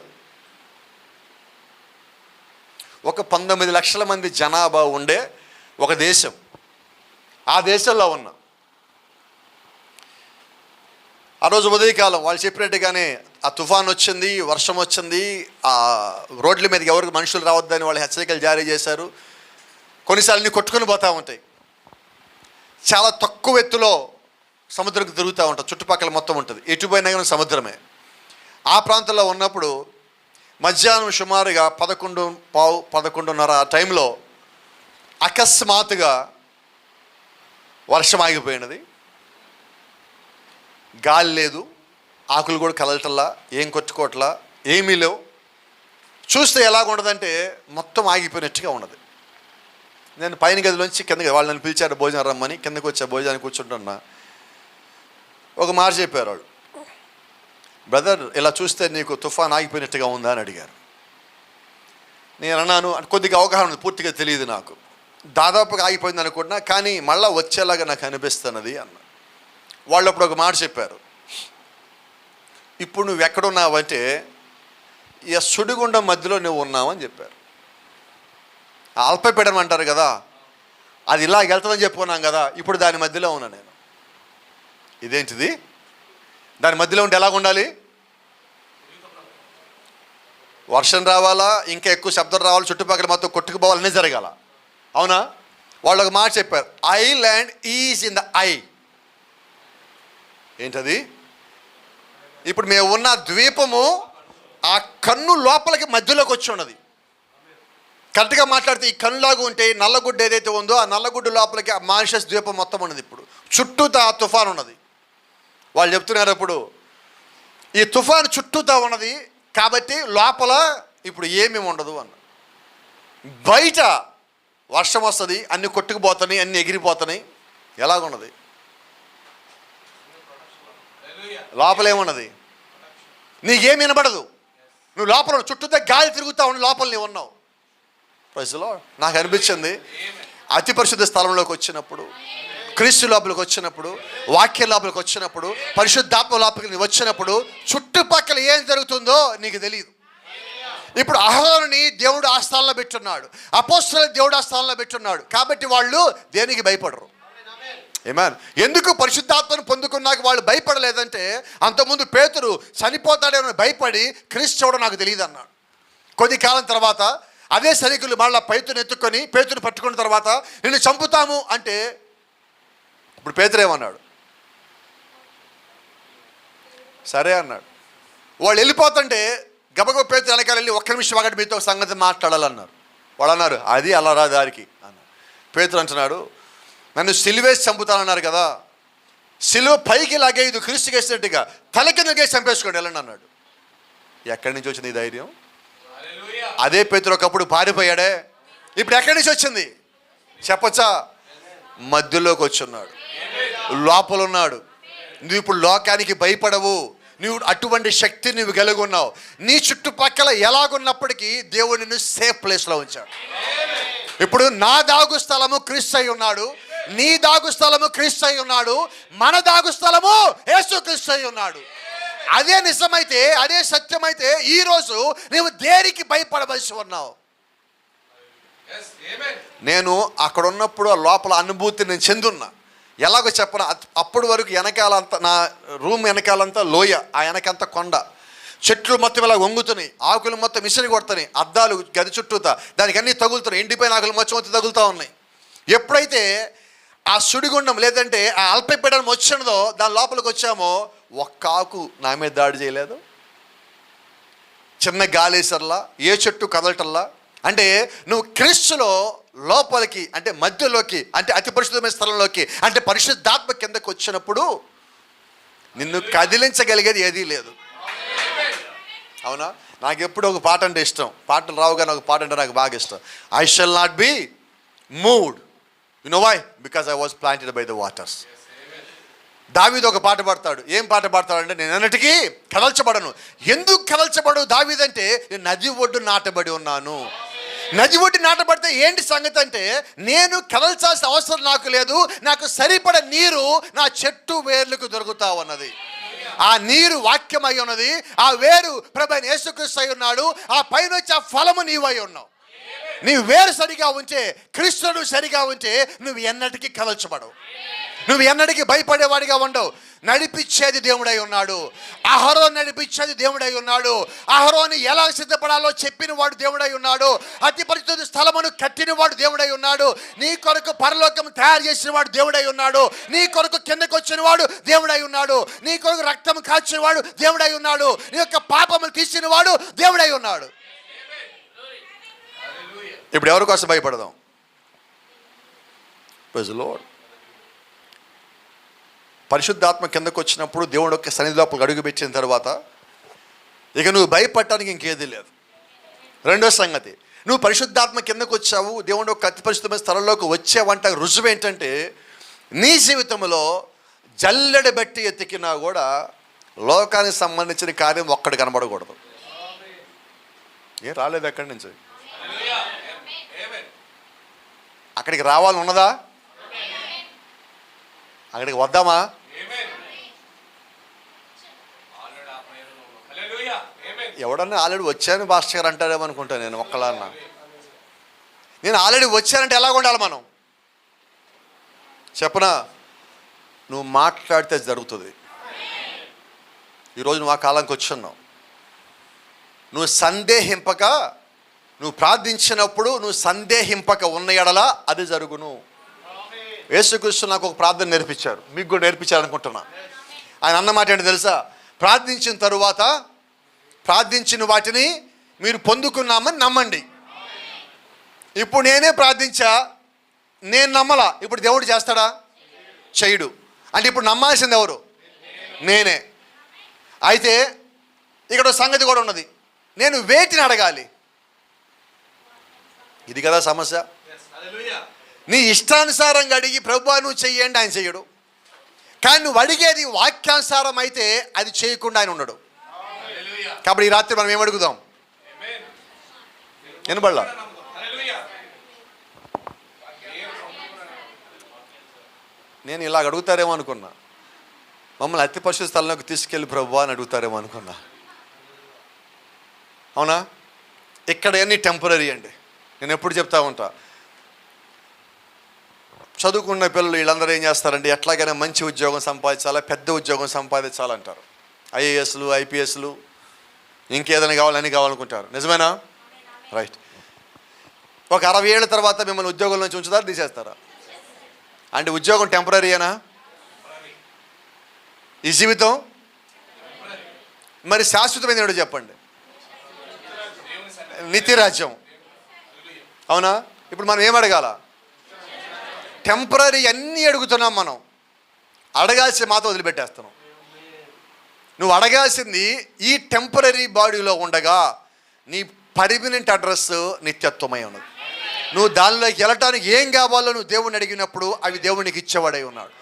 ఒక 19 లక్షల మంది జనాభా ఉండే ఒక దేశం. ఆ దేశంలో ఉన్నా. ఆ రోజు ఉదయకాలం వాళ్ళు చెప్పినట్టుగానే ఆ తుఫాన్ వచ్చింది, వర్షం వచ్చింది. ఆ రోడ్ల మీదకి ఎవరికి మనుషులు రావద్దని వాళ్ళు హెచ్చరికలు జారీ చేశారు. కొన్నిసార్లు కొట్టుకొని పోతూ ఉంటాయి. చాలా తక్కువ ఎత్తులో సముద్రంకి తిరుగుతూ ఉంటుంది. చుట్టుపక్కల మొత్తం ఉంటుంది, ఎటు పోయినా కానీ సముద్రమే. ఆ ప్రాంతంలో ఉన్నప్పుడు మధ్యాహ్నం సుమారుగా 11:15 ఆ టైంలో అకస్మాత్తుగా వర్షం ఆగిపోయినది. గాలి లేదు, ఆకులు కూడా కదలటల్లా, ఏం కొట్టుకోవట్లా, ఏమీ లేవు. చూస్తే ఎలాగుండదంటే మొత్తం ఆగిపోయినట్టుగా ఉన్నది. నేను పైన గదిలోంచి కిందకి, వాళ్ళు నన్ను పిలిచారు భోజనం రమ్మని, కిందకి వచ్చా, భోజనానికి కూర్చుంటున్నా. ఒక మాట చెప్పారు వాళ్ళు, బ్రదర్ ఇలా చూస్తే నీకు తుఫాన్ ఆగిపోయినట్టుగా ఉందా అని అడిగారు. నేను అన్నాను, కొద్దిగా అవగాహన ఉంది, పూర్తిగా తెలియదు నాకు, దాదాపుగా ఆగిపోయింది అనుకుంటున్నా, కానీ మళ్ళీ వచ్చేలాగా నాకు అనిపిస్తున్నది అన్న. వాళ్ళు అప్పుడు ఒక మాట చెప్పారు, ఇప్పుడు నువ్వు ఎక్కడున్నావంటే ఈ సుడిగుండం మధ్యలో నువ్వు ఉన్నావని చెప్పారు. అల్పపీడనం అంటారు కదా, అది ఇలా వెళ్తుందని చెప్పుకున్నాం కదా, ఇప్పుడు దాని మధ్యలో ఉన్నా నేను. ఇదేంటిది? దాని మధ్యలో ఉంటే ఎలాగ ఉండాలి? వర్షం రావాలా, ఇంకా ఎక్కువ శబ్దం రావాలి, చుట్టుపక్కల మొత్తం కొట్టుకుపోవాలనే జరగాల. అవునా? వాళ్ళు ఒక మాట చెప్పారు, island is in the I. ఏంటది? ఇప్పుడు మేము ఉన్న ద్వీపము ఆ కన్ను లోపలికి మధ్యలోకి వచ్చి ఉన్నది. కరెక్ట్గా మాట్లాడితే ఈ కన్నులాగా ఉంటే నల్లగుడ్డు ఏదైతే ఉందో ఆ నల్లగుడ్డు లోపలికి ఆ మారిషస్ ద్వీపం మొత్తం ఉన్నది. ఇప్పుడు చుట్టూతా ఆ తుఫాన్ ఉన్నది. వాళ్ళు చెప్తున్నారు, ఇప్పుడు ఈ తుఫాను చుట్టూతా ఉన్నది కాబట్టి లోపల ఇప్పుడు ఏమీ ఉండదు అన్న. బయట వర్షం వస్తుంది, అన్నీ కొట్టుకుపోతున్నాయి, అన్నీ ఎగిరిపోతున్నాయి. ఎలాగున్నది? లోపలేమున్నది? నీకేం వినబడదు. నువ్వు లోపల చుట్టూతా గాలి తిరుగుతూ ఉండి లోపల నీవు ఉన్నావు. Praise the lord. నాకు అనిపించింది, అతి పరిశుద్ధ స్థలంలోకి వచ్చినప్పుడు, క్రీస్తు లోపలికి వచ్చినప్పుడు, వాక్యం లోపలికి వచ్చినప్పుడు, పరిశుద్ధాత్మ లోపలికి నువ్వు వచ్చినప్పుడు చుట్టుపక్కల ఏం జరుగుతుందో నీకు తెలియదు. ఇప్పుడు అహరోనుని దేవుడు ఆ స్థానంలో పెట్టున్నాడు, అపోస్తలుని దేవుడు ఆ స్థానంలో పెట్టున్నాడు. కాబట్టి వాళ్ళు దేనికి భయపడరు. ఆమేన్. ఎందుకు పరిశుద్ధాత్మను పొందుకున్నాక వాళ్ళు భయపడలేదంటే, అంతకుముందు పేతురు చనిపోతాడేమో భయపడి క్రీస్తు చూడ నాకు తెలియదు అన్నాడు. కొద్ది కాలం తర్వాత అదే సైనికులు మళ్ళీ పేతురుని ఎత్తుకొని పేతురుని పట్టుకున్న తర్వాత నిన్ను చంపుతాము అంటే, ఇప్పుడు పేతురు ఏమన్నాడు? సరే అన్నాడు. వాళ్ళు వెళ్ళిపోతుంటే గబగబ పేతురు వెనకాల వెళ్ళి ఒక్క నిమిషం ఆగండి, మీతో ఒక సంగతి మాట్లాడాలన్నారు. వాళ్ళు అన్నారు, అది అలా రా దారికి అన్నారు. పేతురు అంటున్నాడు, నన్ను సిలువేసి చంపుతానన్నారు కదా, సిలువ పైకి లాగేది క్రీస్తుకి వేసినట్టుగా తల కిందకేసి చంపేసుకోండి వెళ్ళండి అన్నాడు. ఎక్కడి నుంచి వచ్చింది ఈ ధైర్యం? అదే పేతురు ఒకప్పుడు పారిపోయాడే, ఇప్పుడు ఎక్కడి నుంచి వచ్చింది చెప్పచ్చా? మధ్యలోకి వచ్చున్నాడు, లోపల ఉన్నాడు. నువ్వు ఇప్పుడు లోకానికి భయపడవు, నువ్వు అటువంటి శక్తి నువ్వు కలిగి ఉన్నావు. నీ చుట్టుపక్కల ఎలాగున్నప్పటికీ దేవుడు నిన్ను సేఫ్ ప్లేస్లో ఉంచాడు. ఇప్పుడు నా దాగు స్థలము క్రీస్తు అయి ఉన్నాడు, నీ దాగు స్థలము క్రీస్తు అయి ఉన్నాడు, మన దాగు స్థలము యేసు క్రీస్తు అయి ఉన్నాడు. అదే నిజమైతే, అదే సత్యమైతే ఈరోజు నీవు దేనికి భయపడవలసి ఉన్నావు? నేను అక్కడ ఉన్నప్పుడు ఆ లోపల అనుభూతి నేను చెందున్నా. ఎలాగో చెప్పను, అప్పటి వరకు వెనకాలంతా నా రూమ్ వెనకాలంతా లోయ, ఆ వెనకంతా కొండ, చెట్లు మొత్తం ఇలా వంగుతున్నాయి, ఆకులు మొత్తం మిసిరి కొడుతున్నాయి, అద్దాలు గది చుట్టూతా దానికి అన్నీ తగులుతున్నాయి, ఎండిపోయిన ఆకులు మొత్తం తగులుతూ ఉన్నాయి. ఎప్పుడైతే ఆ సుడిగుండం లేదంటే ఆ అల్పపీడనం వచ్చినదో దాని లోపలికి వచ్చామో ఒక్క ఆకు నా మీద దాడి చేయలేదు, చిన్న గాలేసర్లా, ఏ చెట్టు కదలటల్లా. అంటే నువ్వు క్రీస్తులో లోపలికి అంటే మధ్యలోకి అంటే అతి పరిశుద్ధమైన స్థలంలోకి అంటే పరిశుద్ధాత్మ కిందకు వచ్చినప్పుడు నిన్ను కదిలించగలిగేది ఏదీ లేదు. అవునా? నాకు ఎప్పుడు ఒక పాట అంటే ఇష్టం, పాటలు రావు కానీ ఒక పాట అంటే నాకు బాగా ఇష్టం. I shall not be moved, you know why? Because I was planted by the waters. దావీదు ఒక పాట పాడతాడు. ఏం పాట పాడతాడంటే, నేను అన్నిటికీ కదల్చబడను. ఎందుకు కదల్చబడు దావీదంటే, నేను నది ఒడ్డు నాటబడి ఉన్నాను. నది ఒడ్డు నాటబడితే ఏంటి సంగతి అంటే, నేను కదల్చాల్సిన అవసరం నాకు లేదు, నాకు సరిపడ నీరు నా చెట్టు వేర్లకు దొరుకుతా ఉన్నది. ఆ నీరు వాక్యమై ఉన్నది, ఆ వేరు ప్రభువైన యేసుక్రీస్తు అయి ఉన్నాడు, ఆ పైన వచ్చే ఆ ఫలము నీవై ఉన్నావు. నీ వేరు సరిగా ఉంటే, క్రీస్తును సరిగా ఉంటే నువ్వు ఎన్నటికీ కదల్చబడవు, నువ్వు ఎన్నటికీ భయపడేవాడిగా ఉండవు. నడిపించేది దేవుడై ఉన్నాడు. అహరోను నడిపించేది దేవుడై ఉన్నాడు. అహరోను ఎలా సిద్ధపడాలో చెప్పిన వాడు దేవుడై ఉన్నాడు. అతి పరిశుద్ధ స్థలమును కట్టిన వాడు దేవుడై ఉన్నాడు. నీ కొరకు పరలోకం తయారు చేసిన వాడు దేవుడై ఉన్నాడు. నీ కొరకు కిందకు వచ్చిన వాడు దేవుడై ఉన్నాడు. నీ కొరకు రక్తం కాచిన వాడు దేవుడై ఉన్నాడు. నీ యొక్క పాపములు తీసిన వాడు దేవుడై ఉన్నాడు. ఇప్పుడు ఎవరి కోసం భయపడదాం? Praise the lord. పరిశుద్ధాత్మ కిందకు వచ్చినప్పుడు దేవుడు యొక్క సన్నిధి లోపలికి అడుగుపెట్టిన తర్వాత ఇక నువ్వు భయపడటానికి ఇంకేదీ లేదు. రెండో సంగతి, నువ్వు పరిశుద్ధాత్మ కిందకు వచ్చావు, దేవుడు యొక్క అతి పరిశుద్ధమైన స్థలంలోకి వచ్చావంట రుజువు ఏంటంటే, నీ జీవితంలో జల్లెడ బట్టి ఎతికినా కూడా లోకానికి సంబంధించిన కార్యం ఒక్కటి కనబడకూడదు. ఏం రాలేదు ఎక్కడి నుంచి? అక్కడికి రావాలని ఉన్నదా? అక్కడికి వద్దామా? ఎవడన్నా ఆల్రెడీ వచ్చాను భాస్కర్ గారు అంటారేమో అనుకుంటా. నేను ఒక్కలాన్నా నేను ఆల్రెడీ వచ్చానంటే ఎలాగ ఉండాలి మనం చెప్పనా? నువ్వు మాట్లాడితే జరుగుతుంది. ఈరోజు నువ్వు ఆ కాలానికి వచ్చున్నావు. నువ్వు సందేహింపక, నువ్వు ప్రార్థించినప్పుడు నువ్వు సందేహింపక ఉన్న ఎడల అది జరుగును. యేసుక్రీస్తు నాకు ఒక ప్రార్థన నేర్పించారు, మీకు కూడా నేర్పించారనుకుంటున్నా. ఆయన అన్నమాట ఏంటి తెలుసా? ప్రార్థించిన తరువాత ప్రార్థించిన వాటిని మీరు పొందుకున్నామని నమ్మండి. ఇప్పుడు నేనే ప్రార్థించా, నేను నమ్మలా, ఇప్పుడు దేవుడు చేస్తాడా? చేయడు. అంటే ఇప్పుడు నమ్మాల్సింది ఎవరు? నేనే. అయితే ఇక్కడ సంగతి కూడా ఉన్నది, నేను వేటిని అడగాలి? ఇది కదా సమస్య. నీ ఇష్టానుసారంగా అడిగి ప్రభువా నువ్వు చెయ్యండి, ఆయన చెయ్యడు. కానీ నువ్వు అడిగేది వాక్యానుసారం అయితే అది చేయకుండా ఆయన ఉండడు. కాబట్టి ఈ రాత్రి మనం ఏమడుగుదాం? వినబడలా? నేను ఇలాగ అడుగుతారేమో అనుకున్నా, మమ్మల్ని అతి పరిశుద్ధ స్థలంలోకి తీసుకెళ్ళి ప్రభువా అని అడుగుతారేమో అనుకున్నా. అవునా? ఇక్కడ అన్నీ టెంపరీ అండి. నేను ఎప్పుడు చెప్తా ఉంటా, చదువుకున్న పిల్లలు వీళ్ళందరూ ఏం చేస్తారంటే ఎట్లాగైనా మంచి ఉద్యోగం సంపాదించాలా, పెద్ద ఉద్యోగం సంపాదించాలంటారు. ఐఏఎస్లు, ఐపీఎస్లు, ఇంకేదైనా కావాలని కావాలనుకుంటారు. నిజమేనా? రైట్. ఒక 60 ఏళ్ళ తర్వాత మిమ్మల్ని ఉద్యోగం నుంచి ఉంచుతారా, తీసేస్తారా? అంటే ఉద్యోగం టెంపరీయేనా? ఈ జీవితం మరి శాశ్వతమైన ఏమిటో చెప్పండి. నిత్యరాజ్యం. అవునా? ఇప్పుడు మనం ఏం అడగాల? టెంపరీ అన్నీ అడుగుతున్నాం. మనం అడగాల్సి మాత్రం వదిలిపెట్టేస్తున్నాం. నువ్వు అడగాల్సింది ఈ టెంపరీ బాడీలో ఉండగా నీ పర్మనెంట్ అడ్రస్ నిత్యత్వమై ఉన్నది. నువ్వు దానిలోకి వెళ్ళటానికి ఏం కావాలో నువ్వు దేవుణ్ణి అడిగినప్పుడు అవి దేవునికి ఇచ్చేవాడై ఉన్నాడు.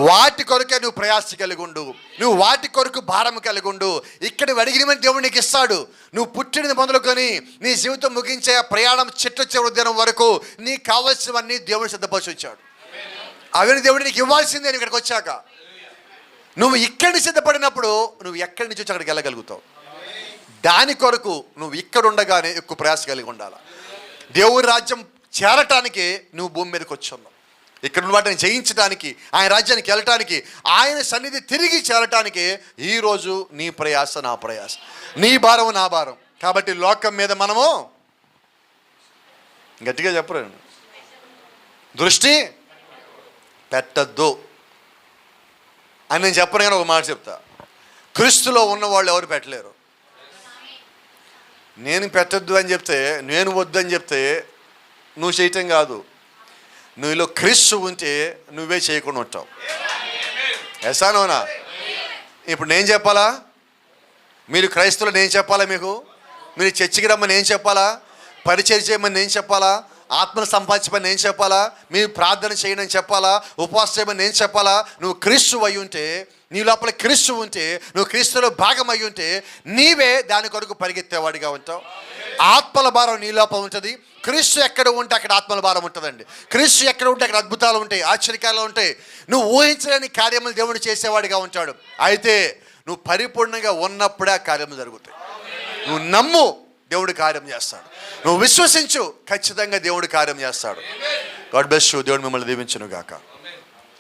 వాటి కొరకే నువ్వు ప్రయాస కలిగి ఉండు, నువ్వు వాటి కొరకు భారం కలిగి ఉండు. ఇక్కడ అడిగినమని దేవుడు నీకు ఇస్తాడు. నువ్వు పుట్టినది మొదలుకొని నీ జీవితం ముగించే ప్రయాణం చిట్ట చివరి దినం వరకు నీకు కావాల్సినవన్నీ దేవుడు సిద్ధపరిచి వచ్చాడు. అవన్నీ దేవుడు నీకు ఇవ్వాల్సిందే. నువ్వు ఇక్కడికి వచ్చాక నువ్వు ఇక్కడిని సిద్ధపడినప్పుడు నువ్వు ఎక్కడి నుంచి వచ్చి అక్కడికి వెళ్ళగలుగుతావు. దాని కొరకు నువ్వు ఇక్కడ ఉండగానే ఎక్కువ ప్రయాస కలిగి ఉండాలి. దేవుడి రాజ్యం చేరటానికి నువ్వు భూమి మీదకి వచ్చున్నావు. ఇక్కడ ఉన్న వాటిని జయించడానికి, ఆయన రాజ్యానికి వెళ్ళటానికి, ఆయన సన్నిధి తిరిగి చేరటానికి ఈరోజు నీ ప్రయాస నా ప్రయాస, నీ భారం నా భారం. కాబట్టి లోకం మీద మనము గట్టిగా చెప్పరు, దృష్టి పెట్టద్దు అని నేను చెప్పను. కానీ ఒక మాట చెప్తా, క్రీస్తులో ఉన్నవాళ్ళు ఎవరు పెట్టలేరు. నేను పెట్టద్దు అని చెప్తే, నేను వద్దు అని చెప్తే నువ్వు చేయటం కాదు. నువ్వులో క్రీస్తు ఉంటే నువ్వే చేయకుండా ఉంటావు. ఎసానోనా? ఇప్పుడు నేను చెప్పాలా? మీరు క్రైస్తవులు నేను చెప్పాలా? మీరు చర్చికి రమ్మని నేను చెప్పాలా? పరిచయం చేయమని నేను చెప్పాలా? ఆత్మను సంపాదించమని నేను చెప్పాలా? మీరు ప్రార్థన చేయమని చెప్పాలా? ఉపవాసం చేయమని నేను చెప్పాలా? నువ్వు క్రీస్తు అయి ఉంటే, నీ లోపల క్రీస్తు ఉంటే, నువ్వు క్రీస్తులో భాగం అయి ఉంటే నీవే దాని కొరకు పరిగెత్తేవాడిగా ఉంటావు. ఆత్మల భారం నీ లోపల ఉంటుంది. క్రీస్తు ఎక్కడ ఉంటే అక్కడ ఆత్మల భారం ఉంటుందండి. క్రీస్తు ఎక్కడ ఉంటే అక్కడ అద్భుతాలు ఉంటాయి, ఆశ్చర్యకాలు ఉంటాయి. నువ్వు ఊహించలేని కార్యములు దేవుడు చేసేవాడిగా ఉంటాడు. అయితే నువ్వు పరిపూర్ణంగా ఉన్నప్పుడే ఆ కార్యములు జరుగుతాయి. నువ్వు నమ్ము, దేవుడు కార్యం చేస్తాడు. నువ్వు విశ్వసించు, ఖచ్చితంగా దేవుడు కార్యం చేస్తాడు. God bless you. దేవుడు మిమ్మల్ని దీవించును గాక.